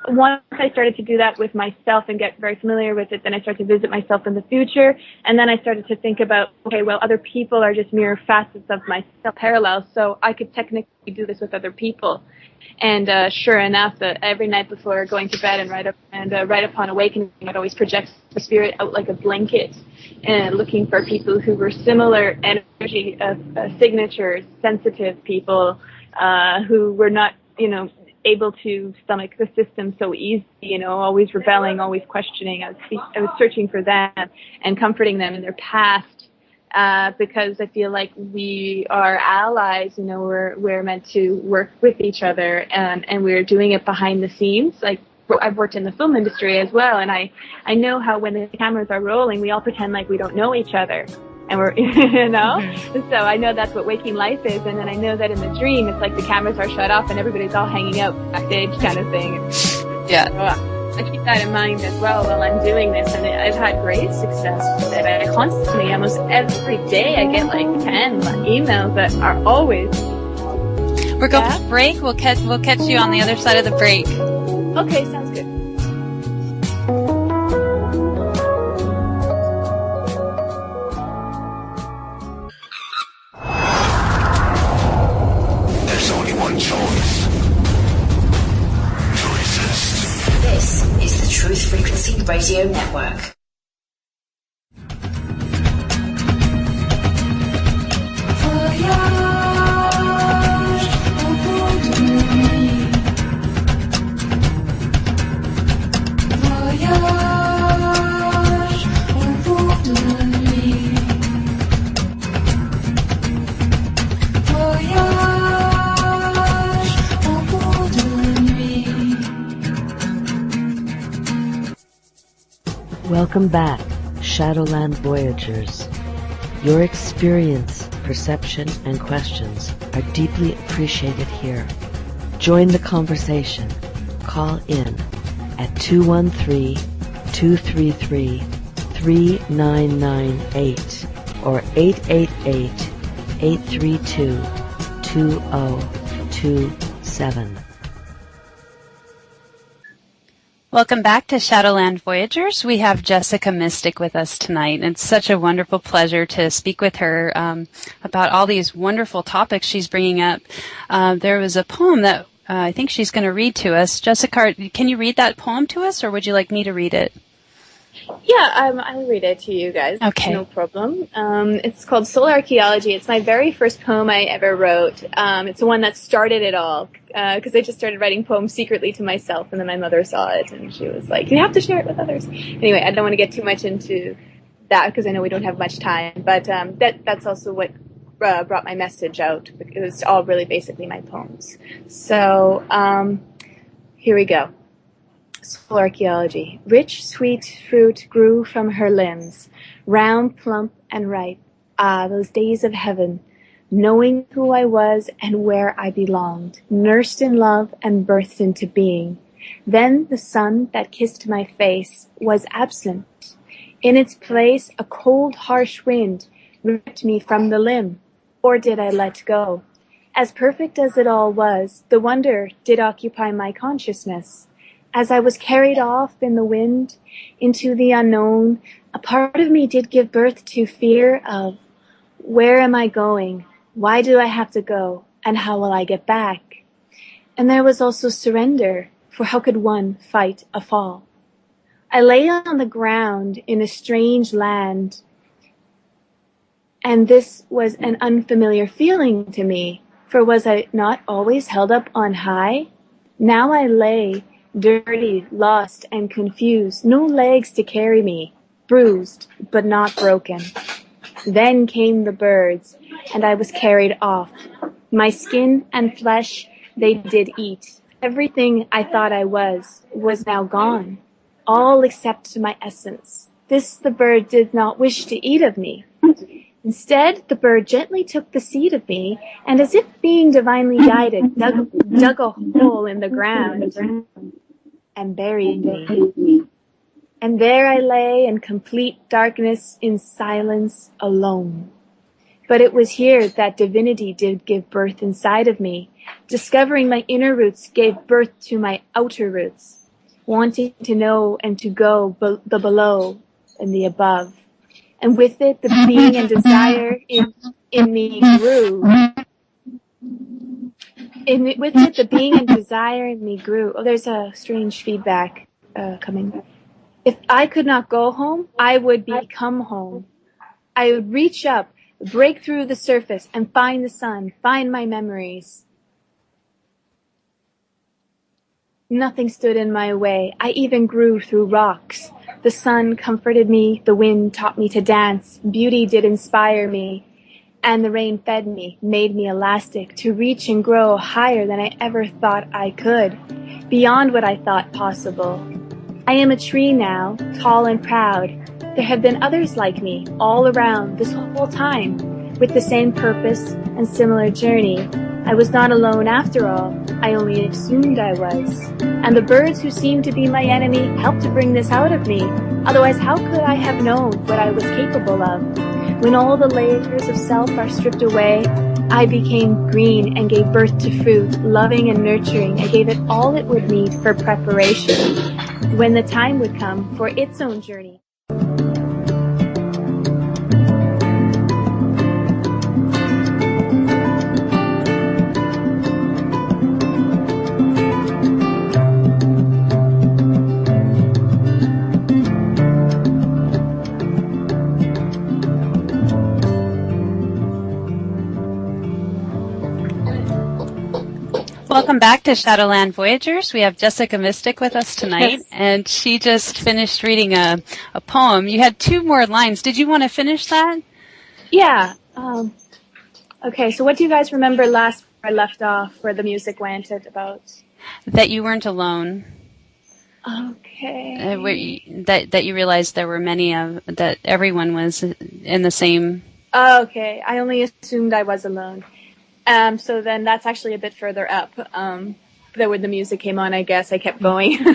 once I started to do that with myself and get very familiar with it, then I started to visit myself in the future, and then I started to think about, okay, well, other people are just mirror facets of myself, parallels, so I could technically do this with other people. And sure enough, every night before going to bed and right upon awakening, I'd always project the spirit out like a blanket, and looking for people who were similar energy signatures, sensitive people who were not, able to stomach the system so easy, always rebelling, always questioning. I was searching for them and comforting them in their past, because I feel like we are allies, we're meant to work with each other, and we're doing it behind the scenes. Like, I've worked in the film industry as well, and I know how when the cameras are rolling, we all pretend like we don't know each other. And we're, Mm-hmm. So I know that's what waking life is. And then I know that in the dream, it's like the cameras are shut off and everybody's all hanging out backstage kind of thing. Yeah. So I keep that in mind as well while I'm doing this. And I've had great success with it. I constantly, almost every day, I get like 10 emails that are always. We're going to break. We'll catch you on the other side of the break. Okay, sounds good. Truth Frequency Radio Network. Welcome back, Shadowland Voyagers. Your experience, perception, and questions are deeply appreciated here. Join the conversation. Call in at 213-233-3998 or 888-832-2027. Welcome back to Shadowland Voyagers. We have Jessica Mystic with us tonight. It's such a wonderful pleasure to speak with her about all these wonderful topics she's bringing up. There was a poem that I think she's going to read to us. Jessica, can you read that poem to us, or would you like me to read it? Yeah, I'll read it to you guys. Okay. No problem. It's called Soul Archaeology. It's my very first poem I ever wrote. It's the one that started it all, because I just started writing poems secretly to myself, and then my mother saw it, and she was like, you have to share it with others. Anyway, I don't want to get too much into that, because I know we don't have much time, but that's also what brought my message out. It was all really basically my poems. So here we go. Soul Archaeology. Rich, sweet fruit grew from her limbs, round, plump, and ripe. Ah, those days of heaven, knowing who I was and where I belonged, nursed in love and birthed into being. Then the sun that kissed my face was absent. In its place, a cold, harsh wind ripped me from the limb. Or did I let go? As perfect as it all was, the wonder did occupy my consciousness. As I was carried off in the wind into the unknown, a part of me did give birth to fear of, where am I going? Why do I have to go? And how will I get back? And there was also surrender, for how could one fight a fall? I lay on the ground in a strange land, and this was an unfamiliar feeling to me, for was I not always held up on high? Now I lay dirty, lost, and confused, no legs to carry me, bruised, but not broken. Then came the birds, and I was carried off. My skin and flesh they did eat. Everything I thought I was now gone, all except my essence. This the bird did not wish to eat of me. Instead, the bird gently took the seed of me, and as if being divinely guided, dug a hole in the ground and buried me. And there I lay in complete darkness, in silence, alone. But it was here that divinity did give birth inside of me. Discovering my inner roots gave birth to my outer roots. wanting to know and to go the below and the above. And with it, the being and desire in me grew. With it, the being and desire in me grew. Oh, there's a strange feedback coming. If I could not go home, I would become home. I would reach up, break through the surface, and find the sun, find my memories. Nothing stood in my way. I even grew through rocks. The sun comforted me, the wind taught me to dance, beauty did inspire me, and the rain fed me, made me elastic, to reach and grow higher than I ever thought I could, beyond what I thought possible. I am a tree now, tall and proud. There have been others like me, all around, this whole time, with the same purpose and similar journey. I was not alone after all. I only assumed I was. And the birds who seemed to be my enemy helped to bring this out of me. Otherwise, how could I have known what I was capable of? When all the layers of self are stripped away, I became green and gave birth to fruit, loving and nurturing. I gave it all it would need for preparation, when the time would come for its own journey. Welcome back to Shadowland Voyagers. We have Jessica Mystic with us tonight, and she just finished reading a poem. You had 2 more lines. Did you want to finish that? Yeah. Okay, so what do you guys remember last where I left off, where the music went at about? That you weren't alone. Okay. That you realized there were many that everyone was in the same. Okay, I only assumed I was alone. So then that's actually a bit further up. That when the music came on, I guess I kept going.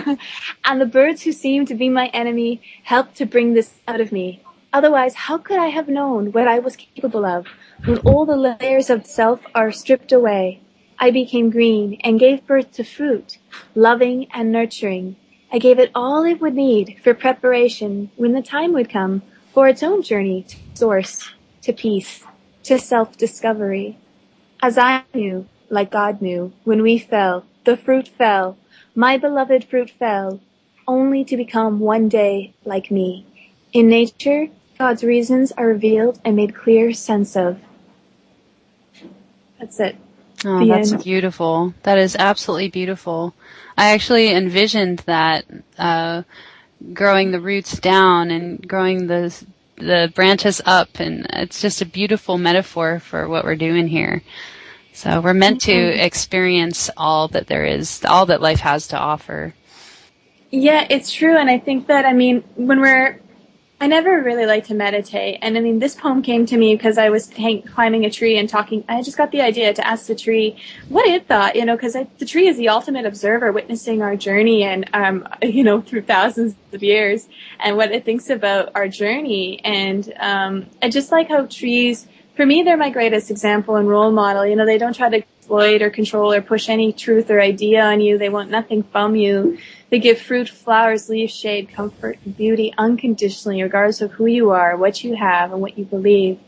And the birds who seemed to be my enemy helped to bring this out of me. Otherwise, how could I have known what I was capable of? When all the layers of self are stripped away, I became green and gave birth to fruit, loving and nurturing. I gave it all it would need for preparation when the time would come for its own journey to source, to peace, to self-discovery. As I knew, like God knew, when we fell, the fruit fell, my beloved fruit fell, only to become one day like me. In nature, God's reasons are revealed and made clear sense of. That's it. Oh, that's beautiful. That is absolutely beautiful. I actually envisioned that growing the roots down and growing the branches up, and it's just a beautiful metaphor for what we're doing here. So we're meant to experience all that there is, all that life has to offer. Yeah, it's true. And I think that, I never really like to meditate. And this poem came to me because I was climbing a tree and talking. I just got the idea to ask the tree what it thought, because the tree is the ultimate observer, witnessing our journey and, through thousands of years, and what it thinks about our journey. And I just like how trees, for me, they're my greatest example and role model. They don't try to exploit or control or push any truth or idea on you. They want nothing from you. They give fruit, flowers, leaves, shade, comfort, and beauty unconditionally, regardless of who you are, what you have, and what you believe.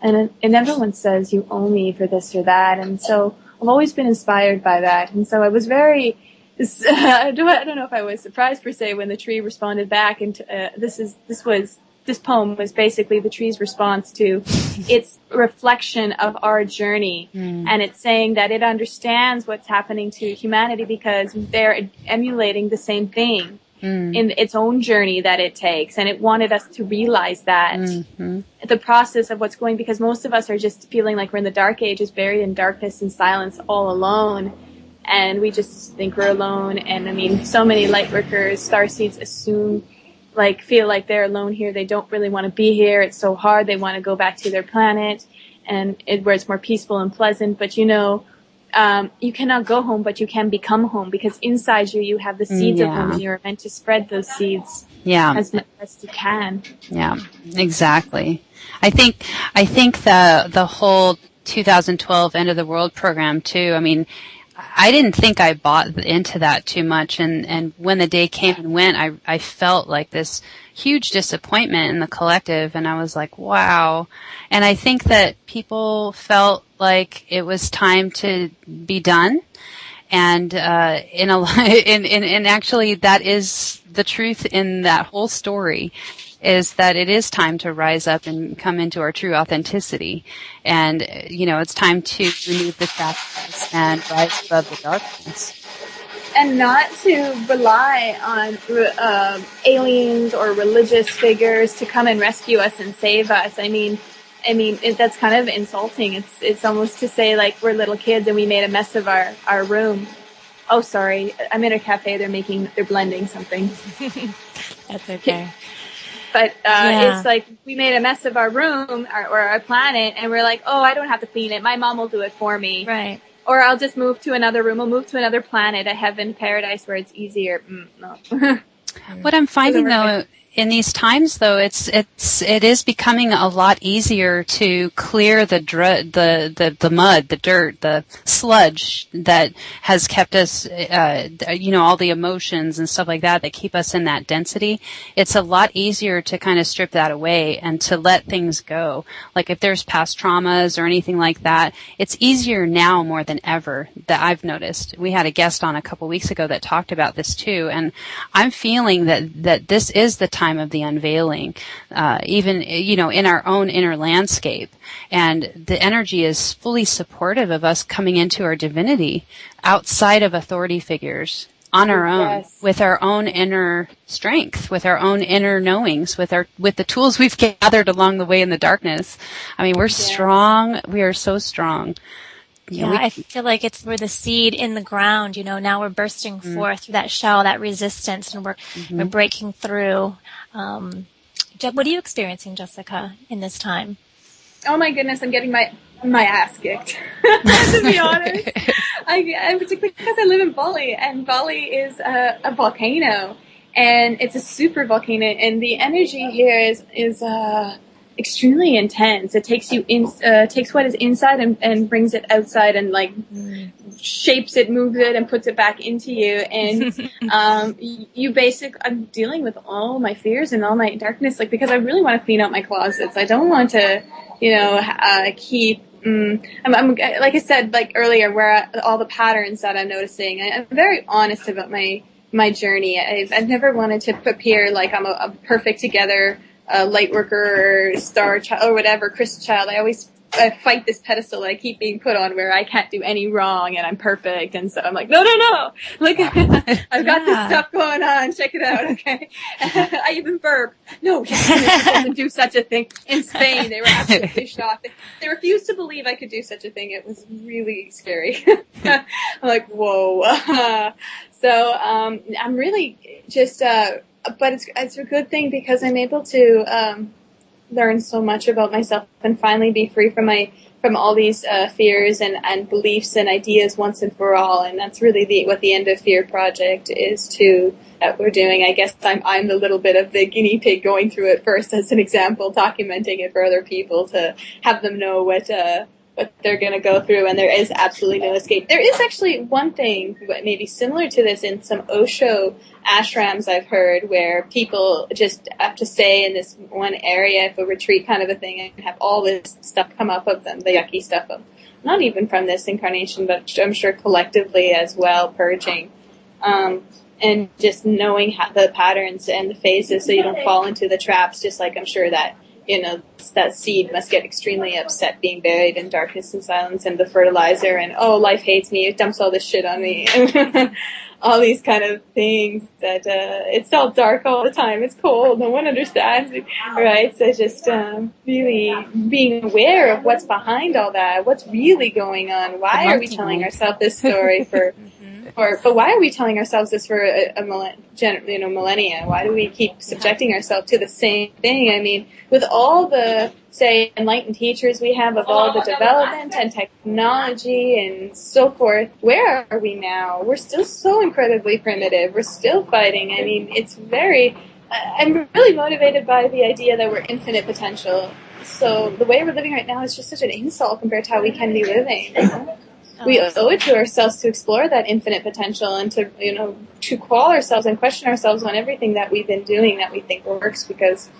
And never once says you owe me for this or that. And so I've always been inspired by that. And so I was very, I don't know if I was surprised per se when the tree responded back. And this poem was basically the tree's response to its reflection of our journey. And it's saying that it understands what's happening to humanity because they're emulating the same thing in its own journey that it takes. And it wanted us to realize that the process of what's going, because most of us are just feeling like we're in the dark ages, buried in darkness and silence, all alone. And we just think we're alone. And so many light workers, starseeds feel like they're alone here. They don't really want to be here. It's so hard. They want to go back to their planet and where it's more peaceful and pleasant. But you cannot go home, but you can become home, because inside you have the seeds of home, and you're meant to spread those seeds as much as you can. Yeah, exactly. I think the whole 2012 End of the World program too. I didn't think I bought into that too much, and when the day came and went, I felt like this huge disappointment in the collective, and I was like, wow. And I think that people felt like it was time to be done, and and actually that is the truth in that whole story, is that it is time to rise up and come into our true authenticity. And, it's time to remove the shackles and rise above the darkness. And not to rely on aliens or religious figures to come and rescue us and save us. I mean, that's kind of insulting. It's almost to say like we're little kids and we made a mess of our room. Oh, sorry. I'm in a cafe. They're blending something. That's okay. But It's like we made a mess of our room or our planet, and we're like, oh, I don't have to clean it. My mom will do it for me. Right. Or I'll just move to another room. I'll move to another planet, a heaven, paradise where it's easier. No. What I'm finding though, in these times though, it is becoming a lot easier to clear the mud, the dirt, the sludge that has kept us, all the emotions and stuff like that keep us in that density. It's a lot easier to kind of strip that away and to let things go. Like if there's past traumas or anything like that, it's easier now more than ever, that I've noticed. We had a guest on a couple weeks ago that talked about this too, and I'm feeling that this is the time of the unveiling, even, in our own inner landscape. And the energy is fully supportive of us coming into our divinity outside of authority figures, on our own, with our own inner strength, with our own inner knowings, with the tools we've gathered along the way in the darkness. I mean, we're strong. We are so strong. I feel like we're the seed in the ground, now we're bursting forth through that shell, that resistance, and we're breaking through. What are you experiencing, Jessica, in this time? Oh my goodness, I'm getting my ass kicked. To be honest, I particularly because I live in Bali, and Bali is a volcano, and it's a super volcano, and the energy here is extremely intense. It takes takes what is inside and brings it outside, and shapes it, moves it, and puts it back into you. And I'm dealing with all my fears and all my darkness, because I really want to clean out my closets. I don't want to, keep. I'm like I said earlier, where all the patterns that I'm noticing. I'm very honest about my journey. I've never wanted to appear like I'm a perfect together light worker or star child or whatever, crystal child. I fight this pedestal that I keep being put on where I can't do any wrong and I'm perfect. And so I'm like, no. Look, I've got this stuff going on. Check it out. Okay. I even burp. No, you can't do such a thing. In Spain, they were absolutely shocked. They refused to believe I could do such a thing. It was really scary. I'm like, whoa. So, I'm really just, but it's a good thing because I'm able to, learn so much about myself and finally be free from all these fears and beliefs and ideas once and for all. And that's really what the End of Fear project is that we're doing. I guess I'm the little bit of the guinea pig going through it first as an example, documenting it for other people to have them know what they're going to go through, and there is absolutely no escape. There is actually one thing maybe similar to this in some Osho ashrams I've heard, where people just have to stay in this one area for retreat kind of a thing and have all this stuff come up of them, the yucky stuff of, not even from this incarnation, but I'm sure collectively as well, purging. And just knowing how the patterns and the phases so you don't fall into the traps, just like I'm sure that that seed must get extremely upset being buried in darkness and silence, and the fertilizer and, oh, life hates me, it dumps all this shit on me. All these kind of things that, it's all dark all the time, it's cold, no one understands, right? So just, really being aware of what's behind all that, what's really going on, why are we telling ourselves this story but why are we telling ourselves this for millennia? Why do we keep subjecting ourselves to the same thing? I mean, with all the, say, enlightened teachers we have of all the development and technology and so forth, where are we now? We're still so incredibly primitive. We're still fighting. I mean, I'm really motivated by the idea that we're infinite potential. So the way we're living right now is just such an insult compared to how we can be living. we owe it to ourselves to explore that infinite potential and to, to call ourselves and question ourselves on everything that we've been doing that we think works, because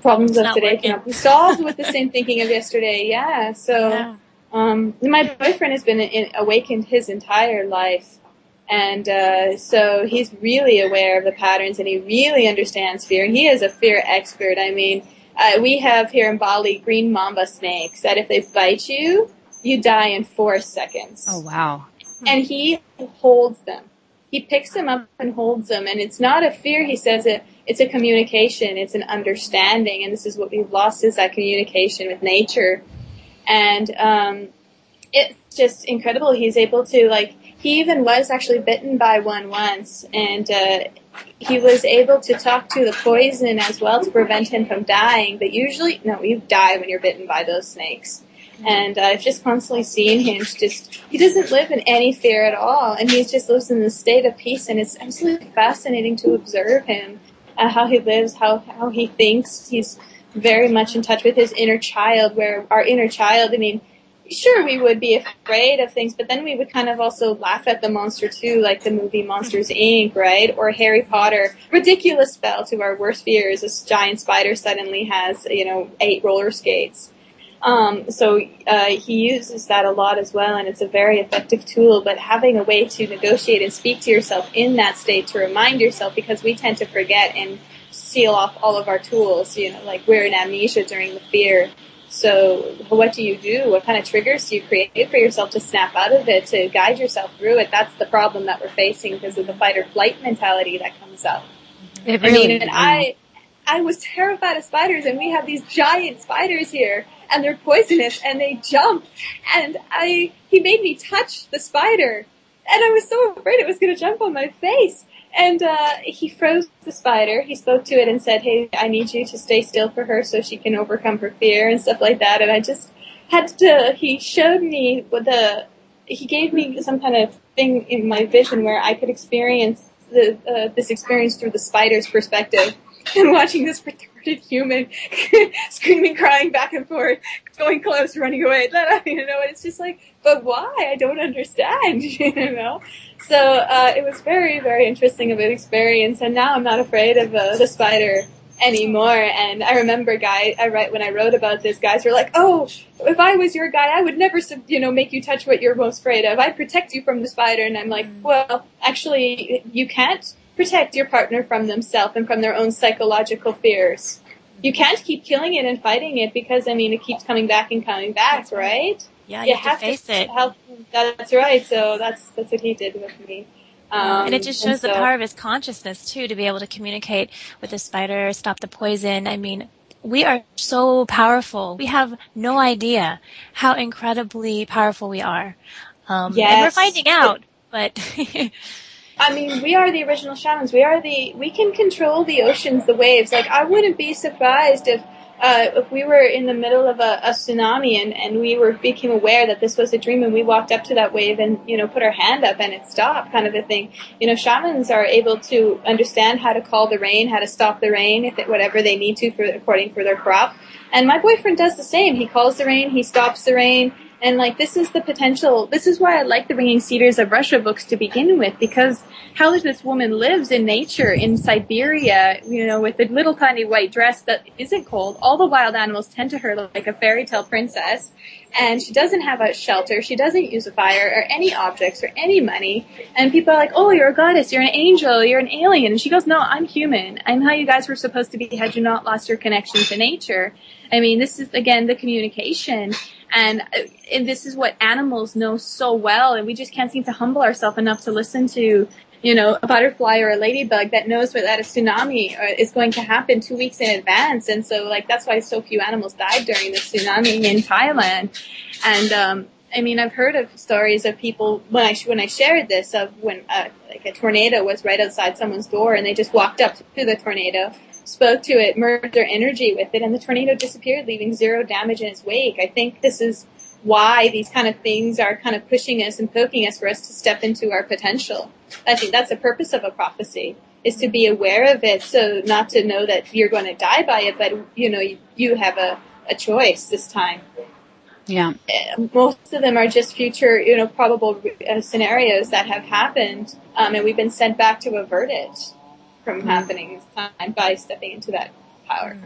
problems of today cannot be solved with the same thinking of yesterday. Yeah. So, my boyfriend has been awakened his entire life. And so he's really aware of the patterns, and he really understands fear. He is a fear expert. I mean, we have here in Bali green mamba snakes that if they bite you, you die in 4 seconds. Oh, wow. And he holds them. He picks them up and holds them. And it's not a fear, he says it's a communication. It's an understanding. And this is what we've lost, is that communication with nature. And it's just incredible. He's able to, he even was actually bitten by one once. And he was able to talk to the poison as well to prevent him from dying. But usually, no, you die when you're bitten by those snakes. And I've just constantly seen him he doesn't live in any fear at all. And he just lives in this state of peace. And it's absolutely fascinating to observe him, how he lives, how he thinks. He's very much in touch with his inner child, where our inner child, I mean, sure, we would be afraid of things, but then we would kind of also laugh at the monster too, like the movie Monsters, Inc., right? Or Harry Potter. Ridiculous spell to our worst fears. This giant spider suddenly has, 8 roller skates. So he uses that a lot as well, and it's a very effective tool, but having a way to negotiate and speak to yourself in that state, to remind yourself, because we tend to forget and seal off all of our tools, like we're in amnesia during the fear. So what do you do? What kind of triggers do you create for yourself to snap out of it, to guide yourself through it? That's the problem that we're facing because of the fight or flight mentality that comes up. It really I was terrified of spiders, and we have these giant spiders here, and they're poisonous, and they jump, and he made me touch the spider, and I was so afraid it was going to jump on my face. And he froze the spider. He spoke to it and said, "Hey, I need you to stay still for her so she can overcome her fear," and stuff like that. And I just had to, he showed me he gave me some kind of thing in my vision where I could experience this experience through the spider's perspective. And watching this retarded human screaming, crying back and forth, going close, running away, it's just like, but why? I don't understand, So it was very, very interesting of an experience, and now I'm not afraid of the spider anymore. And I remember when I wrote about this, guys were like, "Oh, if I was your guy, I would never, make you touch what you're most afraid of. I'd protect you from the spider." And I'm like, well, actually, you can't protect your partner from themselves and from their own psychological fears. You can't keep killing it and fighting it because, it keeps coming back and coming back, right? Yeah, you have to face it. That's right. So that's what he did with me. And it just shows the power of his consciousness, too, to be able to communicate with the spider, stop the poison. We are so powerful. We have no idea how incredibly powerful we are. And we're finding out, but... we are the original shamans. We can control the oceans, the waves. I wouldn't be surprised if we were in the middle of a tsunami and we became aware that this was a dream and we walked up to that wave and, put our hand up and it stopped, kind of a thing. Shamans are able to understand how to call the rain, how to stop the rain, whatever they need to according for their crop. And my boyfriend does the same. He calls the rain, he stops the rain. And this is the potential. This is why I like the Ringing Cedars of Russia books to begin with, because how this woman lives in nature in Siberia, with a little tiny white dress that isn't cold. All the wild animals tend to her like a fairy tale princess. And she doesn't have a shelter. She doesn't use a fire or any objects or any money. And people are like, "Oh, you're a goddess. You're an angel. You're an alien." And she goes, "No, I'm human. I'm how you guys were supposed to be had you not lost your connection to nature." This is, again, the communication. And this is what animals know so well, and we just can't seem to humble ourselves enough to listen to, a butterfly or a ladybug that knows that a tsunami is going to happen 2 weeks in advance. And so, that's why so few animals died during the tsunami in Thailand. And, I've heard of stories of people, when I shared this, of when, a tornado was right outside someone's door, and they just walked up to the tornado, spoke to it, merged their energy with it, and the tornado disappeared, leaving 0 damage in its wake. I think this is why these kind of things are kind of pushing us and poking us for us to step into our potential. I think that's the purpose of a prophecy, is to be aware of it, so not to know that you're going to die by it, but, you have a choice this time. Yeah. Most of them are just future, probable scenarios that have happened, and we've been sent back to avert it from happening this time by stepping into that power.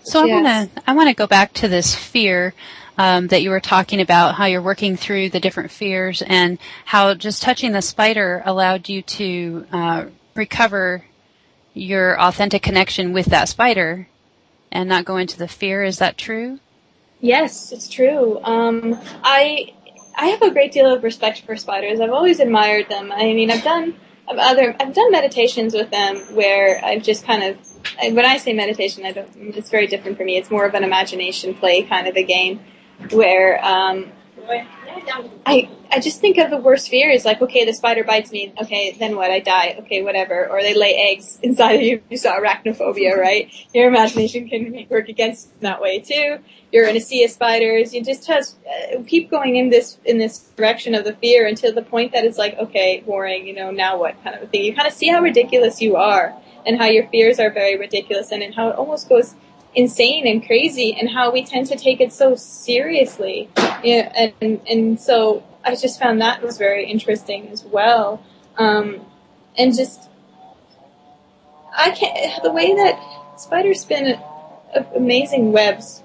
So I want to go back to this fear that you were talking about, how you're working through the different fears, and how just touching the spider allowed you to recover your authentic connection with that spider and not go into the fear. Is that true? Yes, it's true. I have a great deal of respect for spiders. I've always admired them. I mean, I've done meditations with them where I've just kind of, when I say meditation, it's very different for me. It's more of an imagination play kind of a game where I just think of the worst fears, like, okay, the spider bites me, okay, then what? I die, okay, whatever. Or they lay eggs inside of you. You saw arachnophobia, right? Your imagination can work against that way too. You're in a sea of spiders. You just keep going in this direction of the fear until the point that it's like, okay, boring, now what kind of a thing. You kind of see how ridiculous you are and how your fears are very ridiculous and how it almost goes insane and crazy and how we tend to take it so seriously. Yeah, and so I just found that was very interesting as well. And just, the way that spiders spin amazing webs,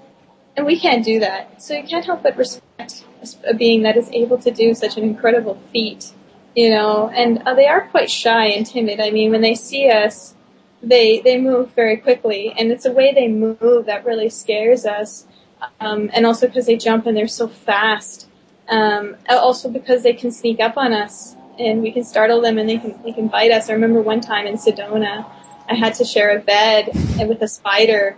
and we can't do that. So you can't help but respect a being that is able to do such an incredible feat, and they are quite shy and timid. I mean, when they see us, they move very quickly, and it's the way they move that really scares us. And also because they jump and they're so fast. Also because they can sneak up on us and we can startle them and they can bite us. I remember one time in Sedona, I had to share a bed with a spider,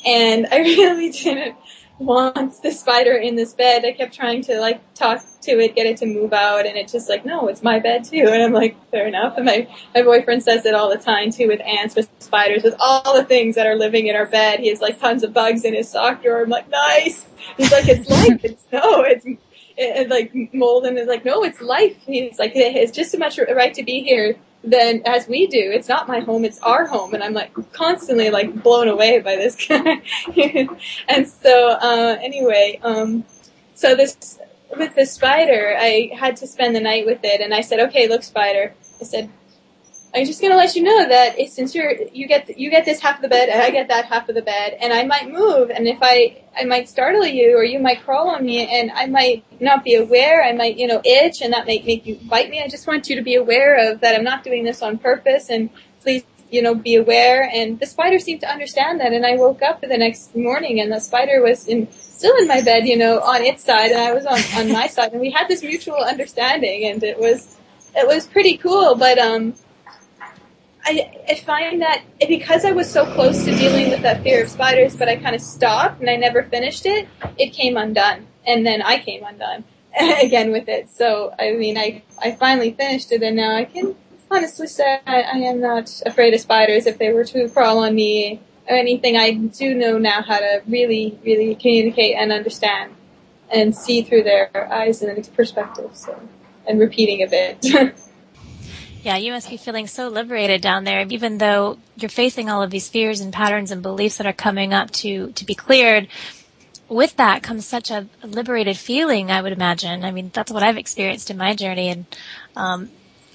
and I really didn't want the spider in this bed. I kept trying to talk to it, get it to move out, and it's just like, no, it's my bed too. And I'm like, fair enough. And my boyfriend says it all the time too, with ants, with spiders, with all the things that are living in our bed. He has tons of bugs in his sock drawer. I'm like, nice. He's like, it's life. It's like mold, and it's like, no, it's life. He's like, it's just as much a right to be here than as we do. It's not my home, it's our home. And I'm constantly blown away by this guy. And so anyway, so with this spider, I had to spend the night with it, and I said, okay, look, spider, I said, I'm just gonna let you know that since you get this half of the bed and I get that half of the bed, and I might move, and if I might startle you, or you might crawl on me, and I might not be aware, I might itch, and that might make you bite me. I just want you to be aware of that. I'm not doing this on purpose, and please be aware. And the spider seemed to understand that, and I woke up the next morning, and the spider was still in my bed, on its side, and I was on my side, and we had this mutual understanding, and it was pretty cool. But I find that because I was so close to dealing with that fear of spiders, but I kind of stopped and I never finished it, it came undone. And then I came undone again with it. So, I mean, I finally finished it, and now I can honestly say I am not afraid of spiders. If they were to crawl on me or anything, I do know now how to really, really communicate and understand and see through their eyes and perspective. So, and repeating a bit. Yeah, you must be feeling so liberated down there, even though you're facing all of these fears and patterns and beliefs that are coming up to be cleared. With that comes such a liberated feeling, I would imagine. I mean, that's what I've experienced in my journey. And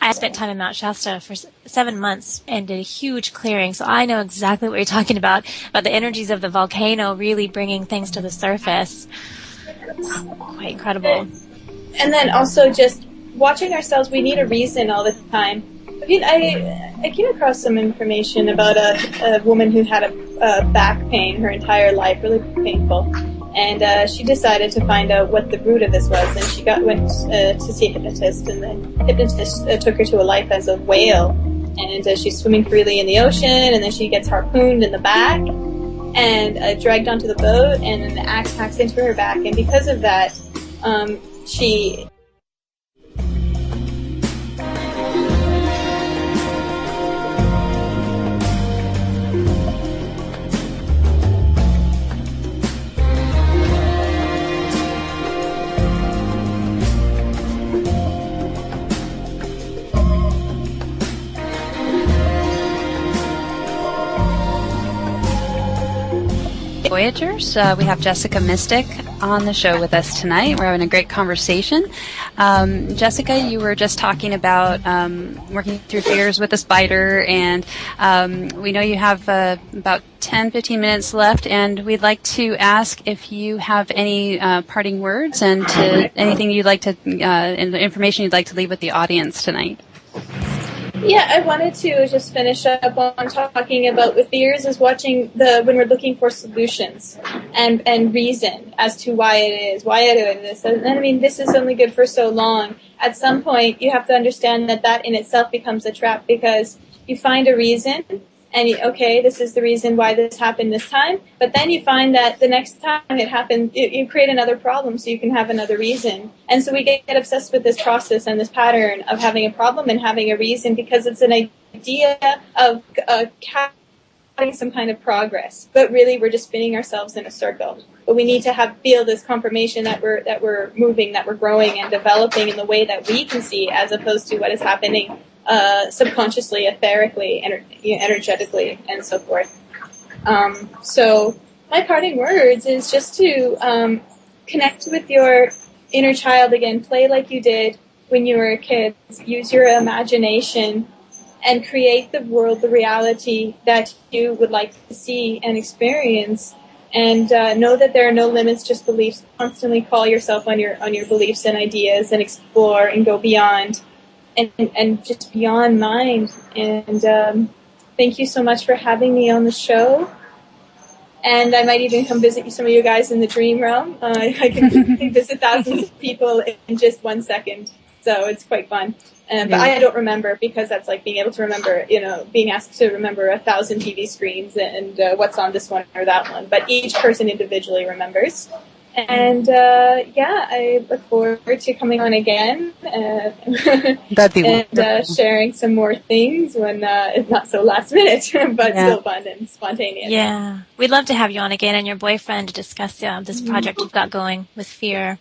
I spent time in Mount Shasta for 7 months and did a huge clearing. So I know exactly what you're talking about the energies of the volcano really bringing things to the surface. It's quite incredible. And then also just watching ourselves, we need a reason all the time. I mean, I came across some information about a woman who had a back pain her entire life, really painful, and she decided to find out what the root of this was, and she went to see a hypnotist, and the hypnotist took her to a life as a whale, and she's swimming freely in the ocean, and then she gets harpooned in the back and dragged onto the boat, and then the axe hacks into her back, and because of that, she Voyagers. We have Jessica Mystic on the show with us tonight. We're having a great conversation. Jessica, you were just talking about working through fears with a spider, and we know you have about 10-15 minutes left, and we'd like to ask if you have any parting words and anything you'd like to, and information you'd like to leave with the audience tonight. Yeah, I wanted to just finish up on talking about with fears is watching when we're looking for solutions and reason as to why it is this. And I mean, this is only good for so long. At some point, you have to understand that in itself becomes a trap, because you find a reason and okay, this is the reason why this happened this time. But then you find that the next time it happens, you create another problem so you can have another reason. And so we get obsessed with this process and this pattern of having a problem and having a reason, because it's an idea of having some kind of progress. But really, we're just spinning ourselves in a circle. But we need to feel this confirmation that we're moving, that we're growing and developing in the way that we can see, as opposed to what is happening subconsciously, etherically, energetically, and so forth. So my parting words is just to connect with your inner child again. Play like you did when you were a kid. Use your imagination and create the world, the reality that you would like to see and experience. And know that there are no limits, just beliefs. Constantly call yourself on your beliefs and ideas, and explore and go beyond. And just beyond mind. And thank you so much for having me on the show. And I might even come visit some of you guys in the dream realm. I can visit thousands of people in just 1 second. So it's quite fun. But I don't remember, because that's like being able to remember, being asked to remember 1,000 TV screens and what's on this one or that one. But each person individually remembers. And, I look forward to coming on again That'd be and sharing some more things when it's not so last minute, but still fun and spontaneous. Yeah. We'd love to have you on again and your boyfriend to discuss this project you've got going with fear.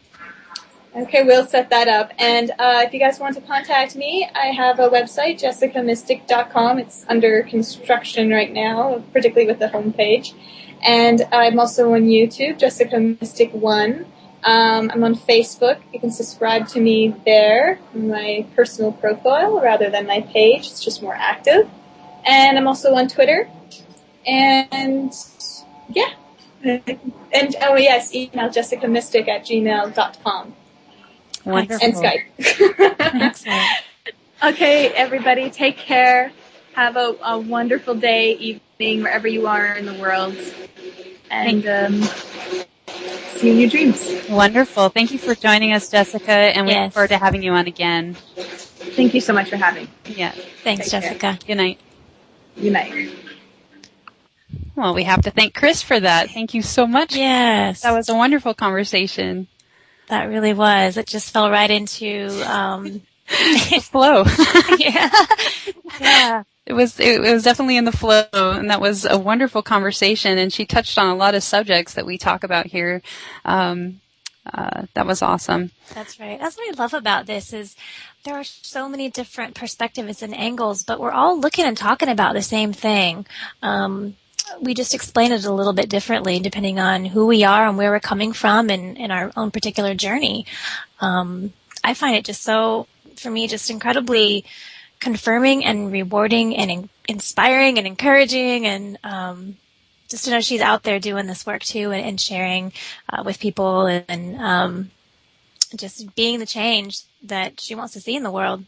Okay, we'll set that up. And if you guys want to contact me, I have a website, jessicamystic.com. It's under construction right now, particularly with the homepage. And I'm also on YouTube, Jessica Mystic 1. I'm on Facebook. You can subscribe to me there, my personal profile, rather than my page. It's just more active. And I'm also on Twitter. And, yeah. And, email jessicamystic@gmail.com. Wonderful. And Skype. Excellent. Okay, everybody, take care. Have a wonderful day, evening, wherever you are in the world. And see you in your dreams. Wonderful. Thank you for joining us, Jessica, and we look forward to having you on again. Thank you so much for having me. Yeah. Thanks, Jessica. Good night. Good night. Well, we have to thank Chris for that. Thank you so much. Yes. That was a wonderful conversation. That really was. It just fell right into flow. Yeah. It was definitely in the flow, and that was a wonderful conversation, and she touched on a lot of subjects that we talk about here. That was awesome. That's right. That's what I love about this is there are so many different perspectives and angles, but we're all looking and talking about the same thing. We just explain it a little bit differently depending on who we are and where we're coming from in our own particular journey. I find it just for me, just incredibly confirming and rewarding and inspiring and encouraging, and just to know she's out there doing this work too, and sharing with people, and just being the change that she wants to see in the world.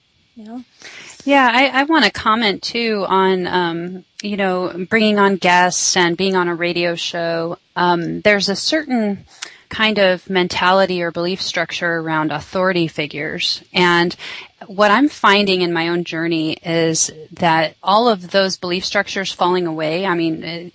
Yeah, I want to comment too on bringing on guests and being on a radio show. There's a certain kind of mentality or belief structure around authority figures. And what I'm finding in my own journey is that all of those belief structures falling away. I mean,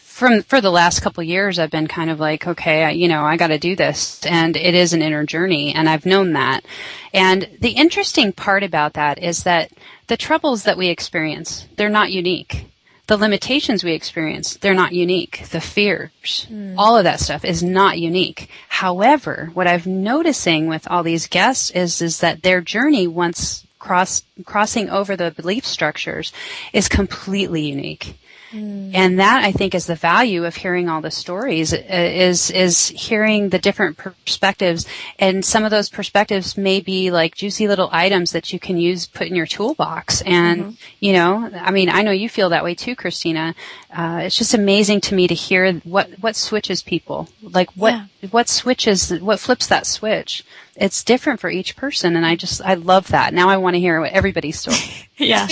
for the last couple of years, I've been kind of like, okay, I got to do this. And it is an inner journey. And I've known that. And the interesting part about that is that the troubles that we experience, they're not unique. The limitations we experience, they're not unique. The fears, all of that stuff is not unique. However, what I'm noticing with all these guests is that their journey once crossing over the belief structures is completely unique. And that, I think, is the value of hearing all the stories, is hearing the different perspectives. And some of those perspectives may be like juicy little items that you can use, put in your toolbox. And, you know, I mean, I know you feel that way too, Christina. It's just amazing to me to hear what switches people. Like what switches, what flips that switch. It's different for each person. And I love that. Now I want to hear everybody's story. Yeah.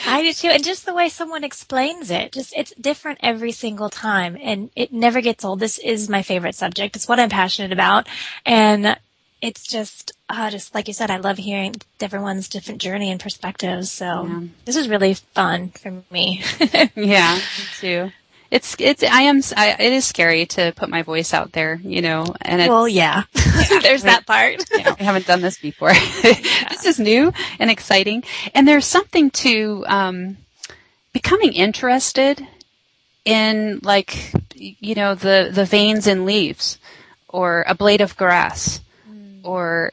I do too. And just the way someone explains it, it's different every single time, and it never gets old. This is my favorite subject. It's what I'm passionate about. And it's just like you said, I love hearing everyone's different journey and perspectives. So this is really fun for me. Yeah, me too. It is scary to put my voice out there, you know, and there's that part. I haven't done this before. This is new and exciting. And there's something to, becoming interested in, like, you know, the veins in leaves, or a blade of grass, or,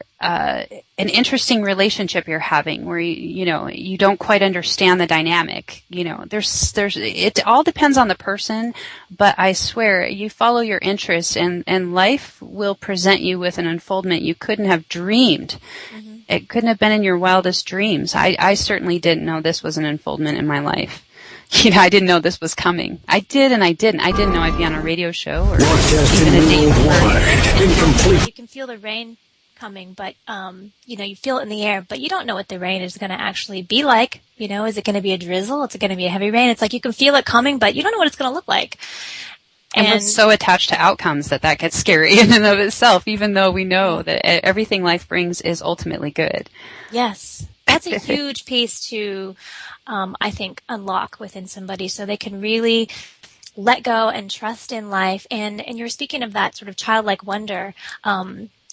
an interesting relationship you're having where you know, you don't quite understand the dynamic. You know, it all depends on the person, but I swear you follow your interests and life will present you with an unfoldment you couldn't have dreamed. It couldn't have been in your wildest dreams. I certainly didn't know this was an unfoldment in my life. You know, I didn't know this was coming. I did and I didn't. I didn't know I'd be on a radio show or even a date. You can feel the rain coming, but you know, you feel it in the air, but you don't know what the rain is going to actually be like. You know, is it going to be a drizzle? Is it going to be a heavy rain? It's like you can feel it coming, but you don't know what it's going to look like. And we're so attached to outcomes that gets scary in and of itself, even though we know that everything life brings is ultimately good. Yes. That's a huge piece to, I think, unlock within somebody so they can really let go and trust in life. And you're speaking of that sort of childlike wonder.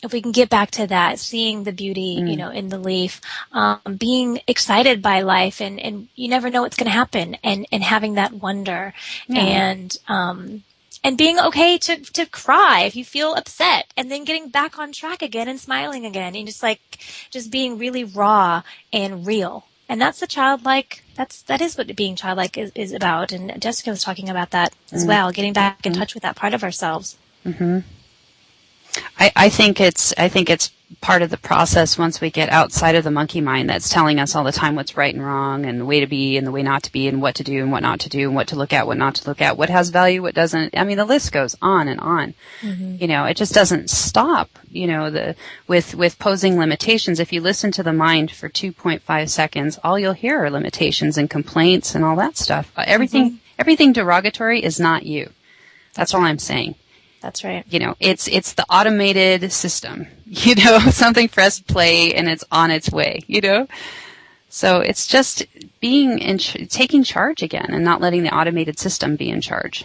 If we can get back to that, seeing the beauty, you know, in the leaf, being excited by life, and you never know what's going to happen, and having that wonder, and being okay to cry if you feel upset, and then getting back on track again and smiling again, and just being really raw and real. And that's the childlike, that is what being childlike is about. And Jessica was talking about that as well, getting back in touch with that part of ourselves. I think it's part of the process once we get outside of the monkey mind that's telling us all the time what's right and wrong, and the way to be and the way not to be, and what to do and what not to do, and what to look at, what not to look at, what has value, what doesn't. I mean, the list goes on and on. You know, it just doesn't stop, you know, with posing limitations. If you listen to the mind for 2.5 seconds, all you'll hear are limitations and complaints and all that stuff. Everything derogatory is not you. That's all I'm saying. That's right. You know, it's the automated system, you know, something press play and it's on its way, you know? So it's just taking charge again and not letting the automated system be in charge.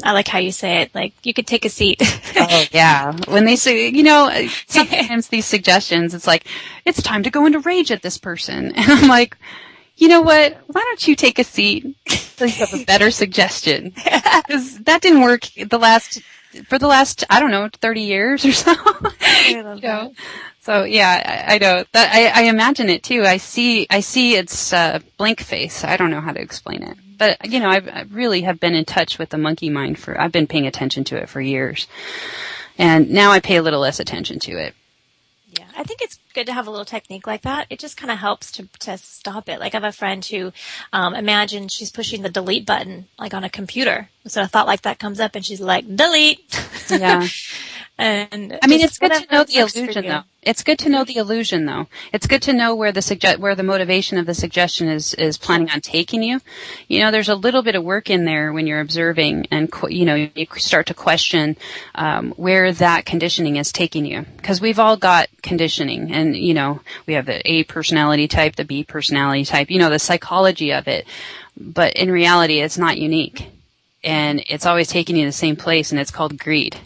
I like how you say it, like, you could take a seat. Oh, yeah. When they say, you know, sometimes these suggestions, it's like, it's time to go into rage at this person. And I'm like, you know what? Why don't you take a seat so you have a better suggestion? Because that didn't work for the last, I don't know, 30 years or so. I love that. So yeah, I know that. I imagine it too. I see its blank face. I don't know how to explain it, but you know, I really have been in touch with the monkey mind I've been paying attention to it for years, and now I pay a little less attention to it. Yeah, I think it's good to have a little technique like that. It just kind of helps to stop it. Like, I have a friend who, imagine she's pushing the delete button, like on a computer. So a thought like that comes up and she's like, delete. Yeah. And I mean, it's good to know the illusion, though. It's good to know the illusion, though. It's good to know where the motivation of the suggestion is planning on taking you. You know, there's a little bit of work in there when you're observing, and you know, you start to question where that conditioning is taking you, because we've all got conditioning, and you know, we have the A personality type, the B personality type. You know, the psychology of it, but in reality, it's not unique, and it's always taking you to the same place, and it's called greed.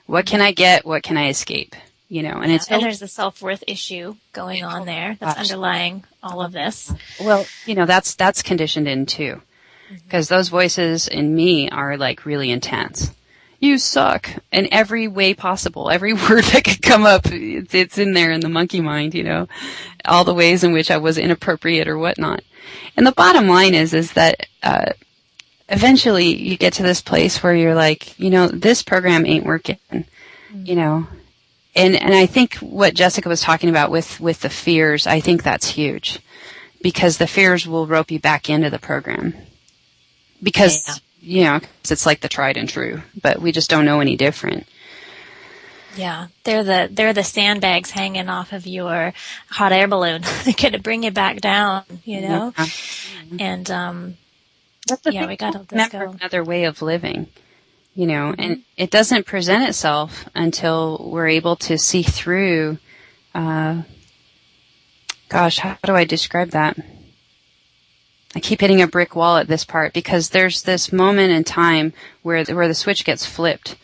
What can I get? What can I escape? You know, and and there's the self-worth issue going on there that's underlying all of this. Well, you know, that's conditioned in too, because those voices in me are like really intense. You suck in every way possible. Every word that could come up, it's in there in the monkey mind, you know, all the ways in which I was inappropriate or whatnot. And the bottom line is that, eventually you get to this place where you're like, this program ain't working, And I think what Jessica was talking about with the fears, I think that's huge, because the fears will rope you back into the program. Because, it's like the tried and true, but we just don't know any different. Yeah, they're the sandbags hanging off of your hot air balloon. They're going to bring you back down, Mm-hmm. And that's the thing. We got to remember another way of living, and it doesn't present itself until we're able to see through. How do I describe that? I keep hitting a brick wall at this part, because there's this moment in time where the switch gets flipped.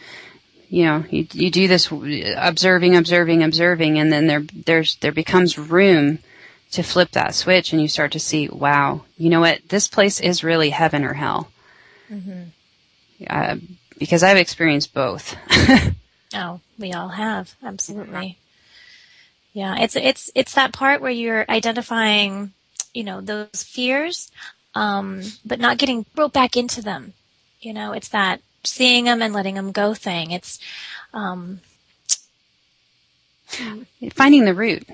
You do this observing, and then there becomes room to flip that switch, and you start to see, wow, you know what? This place is really heaven or hell. Mm-hmm. Because I've experienced both. Oh, we all have, absolutely. Yeah, it's that part where you're identifying, those fears, but not getting roped back into them. It's that seeing them and letting them go thing. It's finding the root,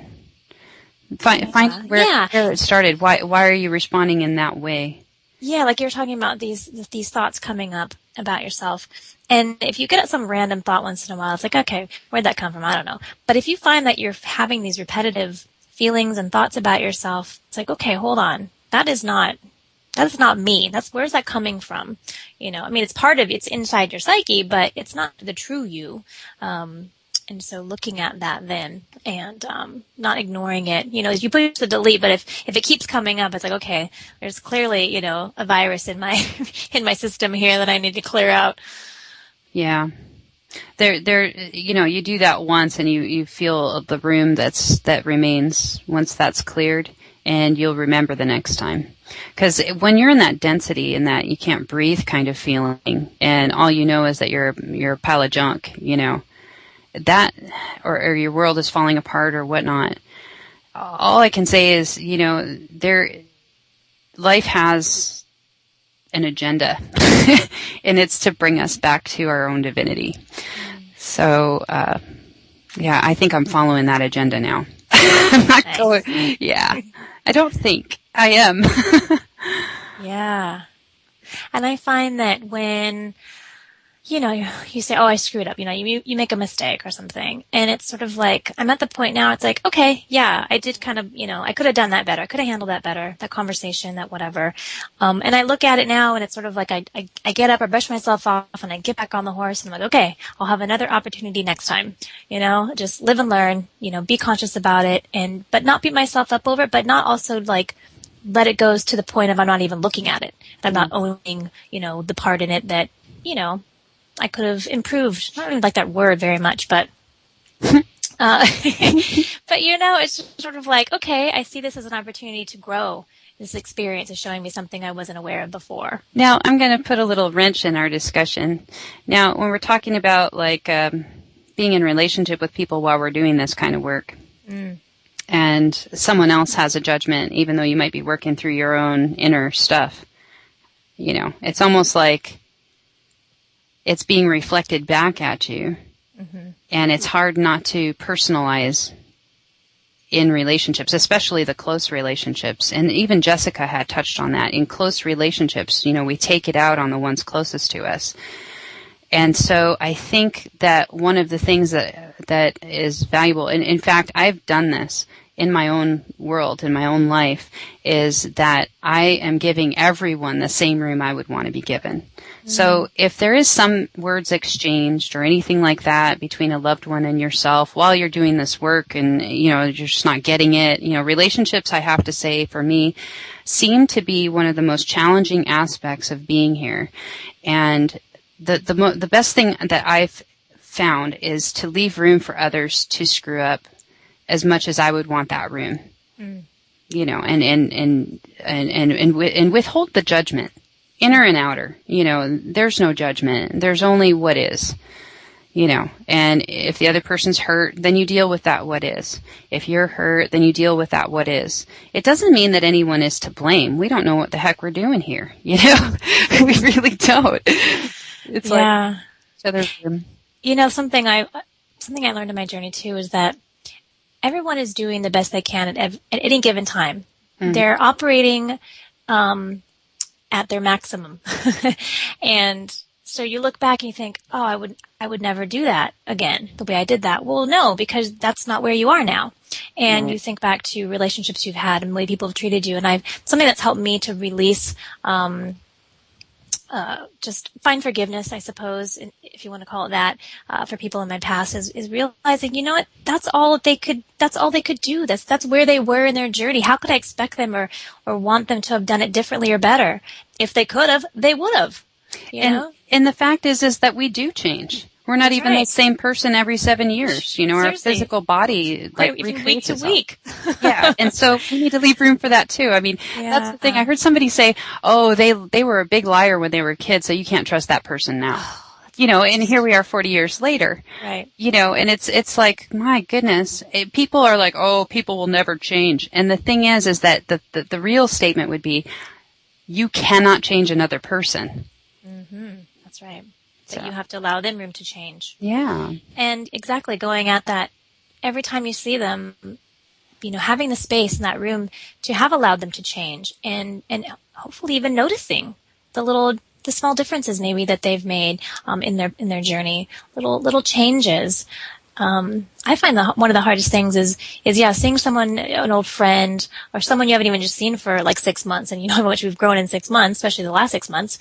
finding where it started. Why are you responding in that way? Yeah, like you're talking about these thoughts coming up about yourself. And if you get some random thought once in a while, it's like, okay, where'd that come from? I don't know. But if you find that you're having these repetitive feelings and thoughts about yourself, it's like, okay, hold on. That's not me. Where's that coming from? It's part of, it's inside your psyche, but it's not the true you. And so looking at that then, and not ignoring it, you push the delete, but if it keeps coming up, it's like, okay, there's clearly, a virus in my in my system here that I need to clear out. Yeah. You do that once, and you feel the room that remains once that's cleared, and you'll remember the next time. Because when you're in that density and that you can't breathe kind of feeling, and all you know is that you're a pile of junk, that, or your world is falling apart or whatnot. All I can say is, life has an agenda, and it's to bring us back to our own divinity. So, I think I'm following that agenda now. I'm not going, I don't think I am. Yeah. And I find that when, you say, oh, I screwed up, you make a mistake or something. And it's sort of like, I'm at the point now, it's like, okay, yeah, I did kind of, I could have done that better. I could have handled that better, that conversation, that whatever. And I look at it now, and it's sort of like, I get up, I brush myself off, and I get back on the horse, and I'm like, okay, I'll have another opportunity next time. Just live and learn, be conscious about it, but not beat myself up over it, but not also like, let it go to the point of I'm not even looking at it. I'm not owning, the part in it that, I could have improved. I don't even like that word very much, but, but it's just sort of like, okay, I see this as an opportunity to grow. This experience is showing me something I wasn't aware of before. Now, I'm going to put a little wrench in our discussion. Now, when we're talking about like being in relationship with people while we're doing this kind of work, and someone else has a judgment, even though you might be working through your own inner stuff, it's almost like it's being reflected back at you. Mm-hmm. And it's hard not to personalize in relationships, especially the close relationships. And even Jessica had touched on that. In close relationships, we take it out on the ones closest to us. And so I think that one of the things that is valuable, and in fact, I've done this in my own world, in my own life, is that I am giving everyone the same room I would want to be given. Mm-hmm. So if there is some words exchanged or anything like that between a loved one and yourself while you're doing this work and, you're just not getting it, relationships, I have to say, for me, seem to be one of the most challenging aspects of being here. And the best thing that I've found is to leave room for others to screw up as much as I would want that room, and withhold the judgment, inner and outer. There's no judgment. There's only what is. and if the other person's hurt, then you deal with that what is. If you're hurt, then you deal with that what is. It doesn't mean that anyone is to blame. We don't know what the heck we're doing here, We really don't. It's like each other's room. Something I learned in my journey too is that everyone is doing the best they can at any given time. Mm-hmm. They're operating at their maximum. And so you look back and you think, oh, I would never do that again, the way I did that. Well, no, because that's not where you are now. And you think back to relationships you've had and the way people have treated you. And something that's helped me to release, just find forgiveness, I suppose, if you want to call it that, for people in my past is realizing, you know what, that's all they could do. That's where they were in their journey. How could I expect them or want them to have done it differently or better? If they could have, they would have. And the fact is that we do change. We're not even the same person every 7 years. Seriously. Our physical body recreates week to week. Yeah, and so we need to leave room for that too. I mean, that's the thing. I heard somebody say, "Oh, they were a big liar when they were kids, so you can't trust that person now." And here we are 40 years later. Right. And it's like, my goodness, people are like, "Oh, people will never change." And the thing is that the real statement would be, you cannot change another person. Mm-hmm. That's right. That you have to allow them room to change. Yeah. And exactly going at that every time you see them, having the space in that room to have allowed them to change and hopefully even noticing the small differences maybe that they've made in their journey, little changes. I find one of the hardest things is seeing someone, an old friend or someone you haven't even just seen for like 6 months, and you know how much we've grown in 6 months, especially the last 6 months,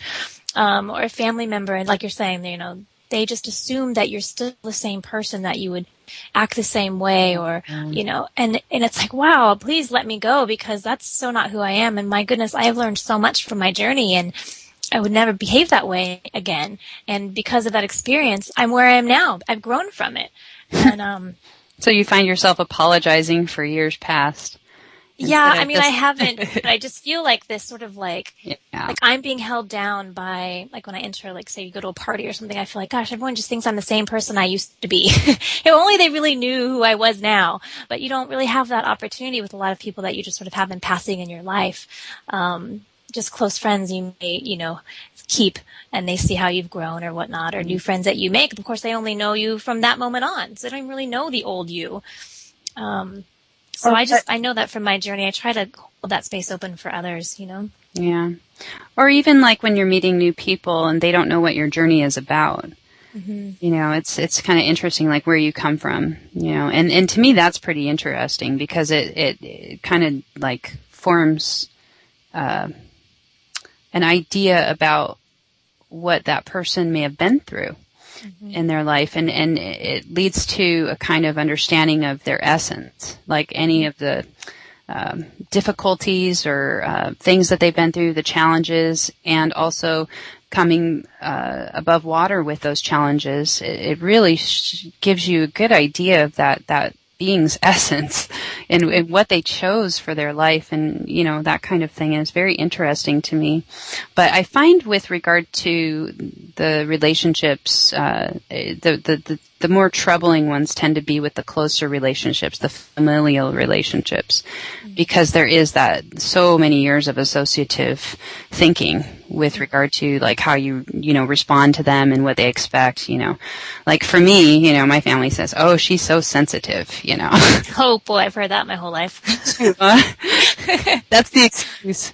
or a family member, and like you're saying, they just assume that you're still the same person, that you would act the same way, or and it's like, wow, please let me go, because that's so not who I am, and my goodness, I have learned so much from my journey, and I would never behave that way again. And because of that experience, I'm where I am now. I've grown from it. And so you find yourself apologizing for years past. Yeah, I mean, I haven't, but I just feel like this sort of like I'm being held down by, like when I enter, like say you go to a party or something, I feel like, gosh, everyone just thinks I'm the same person I used to be. If only they really knew who I was now. But you don't really have that opportunity with a lot of people that you just sort of have been passing in your life. Just close friends you may, keep, and they see how you've grown or whatnot, or new friends that you make. Of course, they only know you from that moment on, so they don't even really know the old you. So I know that from my journey, I try to hold that space open for others, Yeah. Or even like when you're meeting new people and they don't know what your journey is about. Mm-hmm. It's kind of interesting, like where you come from, and to me that's pretty interesting, because it kind of like forms an idea about what that person may have been through in their life, and it leads to a kind of understanding of their essence, like any of the difficulties or things that they've been through, the challenges, and also coming above water with those challenges. It really gives you a good idea of that being's essence and what they chose for their life, and that kind of thing is very interesting to me. But I find with regard to the relationships, the more troubling ones tend to be with the closer relationships, the familial relationships, because there is that so many years of associative thinking with regard to like how you respond to them and what they expect. Like for me, my family says, "Oh, she's so sensitive," Oh boy, I've heard that my whole life. That's the excuse.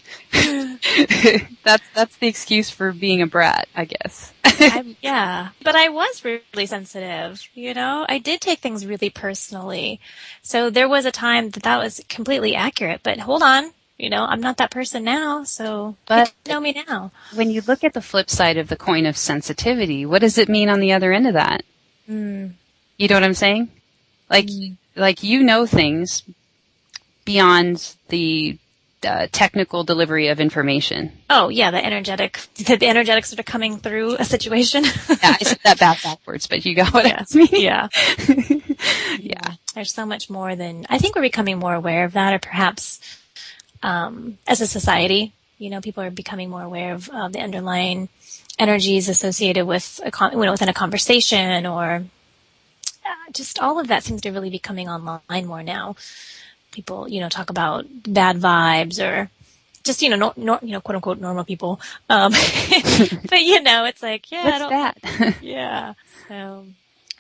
That's the excuse for being a brat, I guess. Yeah, but I was really sensitive, I did take things really personally. So there was a time that was completely accurate, but hold on, I'm not that person now, so but you know me now. When you look at the flip side of the coin of sensitivity, what does it mean on the other end of that? You know what I'm saying? Like things beyond the technical delivery of information. Oh yeah, the energetics that are coming through a situation. Yeah, I said that backwards, but you got what I mean. Yeah. Yeah. There's so much more than, I think we're becoming more aware of that, or perhaps as a society, people are becoming more aware of the underlying energies associated with within a conversation, or just all of that seems to really be coming online more now. People, talk about bad vibes, or just, quote unquote normal people. But it's like, yeah, what's that? Yeah. So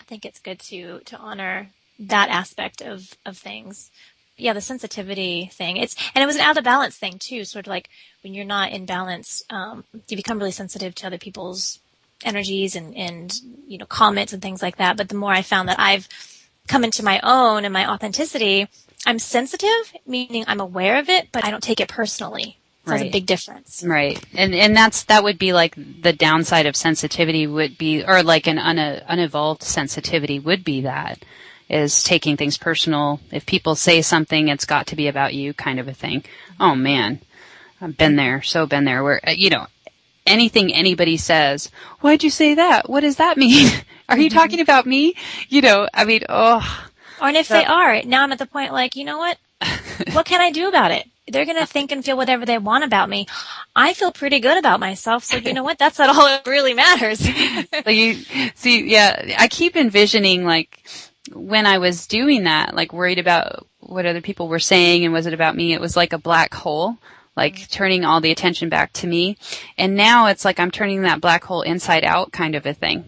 I think it's good to honor that aspect of things. Yeah, the sensitivity thing. It was an out of balance thing too. Sort of like when you're not in balance, you become really sensitive to other people's energies and comments and things like that. But the more I found that I've come into my own and my authenticity, I'm sensitive, meaning I'm aware of it, but I don't take it personally. So That's a big difference. Right. And that would be like the downside of sensitivity would be, or like an unevolved sensitivity would be that, is taking things personal. If people say something, it's got to be about you kind of a thing. Oh man, I've been there, where, anything anybody says, why'd you say that? What does that mean? Are you talking about me? Or and if they are, now I'm at the point like, you know what? What can I do about it? They're going to think and feel whatever they want about me. I feel pretty good about myself, so you know what? That's not all that really matters. I keep envisioning, like, when I was doing that, like, worried about what other people were saying and was it about me, it was like a black hole, like turning all the attention back to me. And now it's like I'm turning that black hole inside out kind of a thing,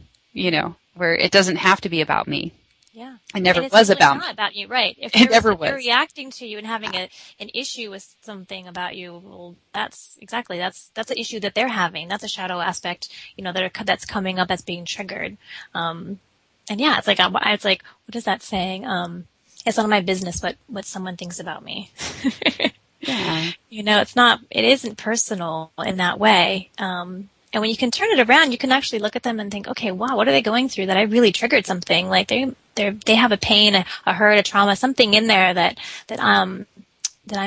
where it doesn't have to be about me. Yeah. It never was really about me. It's not about you, right. If it never was. They're reacting to you and having an issue with something about you, well, that's an issue that they're having. That's a shadow aspect, that's coming up, that's being triggered. And yeah, it's like, what is that saying? It's none of my business what someone thinks about me. Yeah. It isn't personal in that way. And when you can turn it around, you can actually look at them and think, okay, wow, what are they going through that I really triggered something? Like they have a pain, a hurt, a trauma, something in there that I'm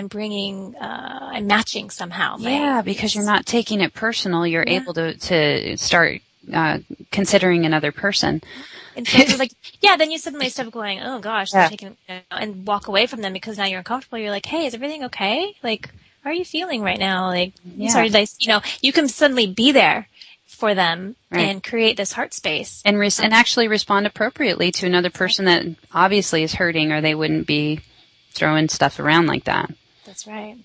bringing, I'm matching somehow. Yeah, because you're not taking it personal. You're able to start considering another person. And so it's like, then you suddenly stop going, oh gosh, they're taking, and walk away from them because now you're uncomfortable. You're like, hey, is everything okay? Like, how are you feeling right now? Like, sorry, you can suddenly be there for them and create this heart space. And actually respond appropriately to another person that obviously is hurting, or they wouldn't be throwing stuff around like that. That's right.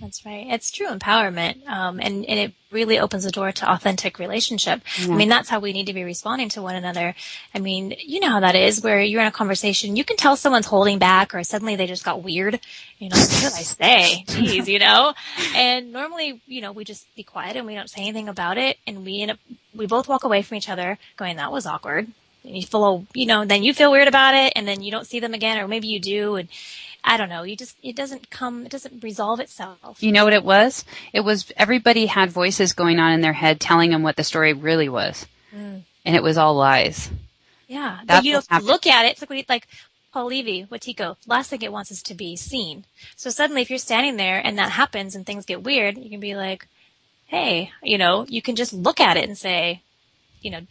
It's true empowerment, and it really opens the door to authentic relationship. Yeah. I mean, that's how we need to be responding to one another. I mean, you know how that is, where you're in a conversation, you can tell someone's holding back, or suddenly they just got weird. What did I say? Jeez, And normally, we just be quiet and we don't say anything about it, and we both walk away from each other going, that was awkward. And you feel, then you feel weird about it, and then you don't see them again, or maybe you do, and I don't know. It doesn't resolve itself. You know what it was? It was everybody had voices going on in their head telling them what the story really was. And it was all lies. Yeah. But you have to look at it. It's like Paul Levy, Watiko. Last thing it wants is to be seen. So suddenly if you're standing there and that happens and things get weird, you can be like, hey, you can just look at it and say, are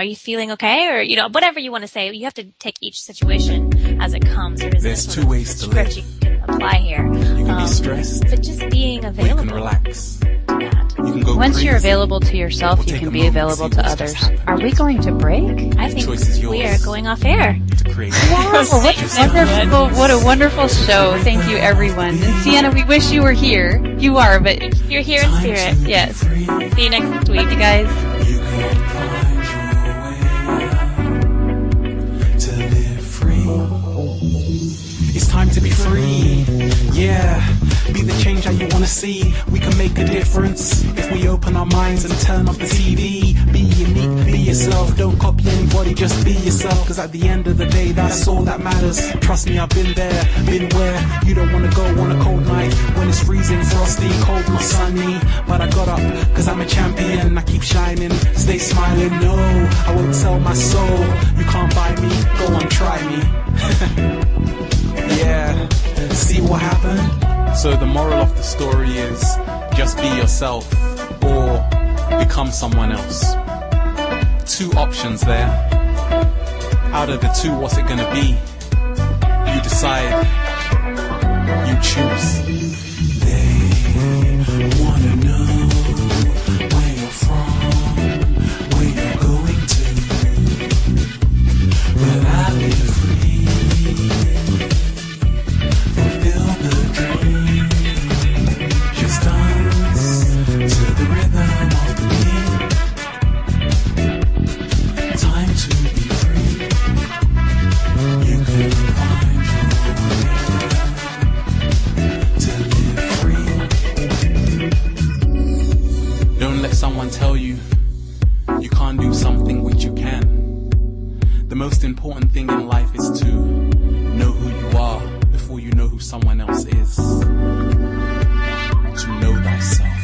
you feeling okay? Or, whatever you want to say. You have to take each situation as it comes. There's two ways to live. You can apply here. You can be stressed. But just being available. You can relax. You can go Once crazy. You're available to yourself, you can be available to others. Are we going to break? I think we are going off air. Wow, what a wonderful show. Thank you, everyone. And Sienna, we wish you were here. You are, but you're here in spirit. Yes. See you next week, you guys. You can find your way to live free. It's time to be free. Yeah. Be the change that you want to see. We can make a difference if we open our minds and turn off the TV. Be unique, be yourself. Don't copy anybody, just be yourself. Because at the end of the day, that's all that matters. Trust me, I've been there, been where you don't want to go on a cold night when it's freezing, frosty, cold, not sunny. But I got up because I'm a champion. I keep shining, stay smiling. No, I won't sell my soul. You can't buy me, go on, try me. Yeah, see what happened? So the moral of the story is just be yourself or become someone else. Two options there. Out of the two, what's it gonna be? You decide. You choose. They wanna know where you're from. else is. To know thyself.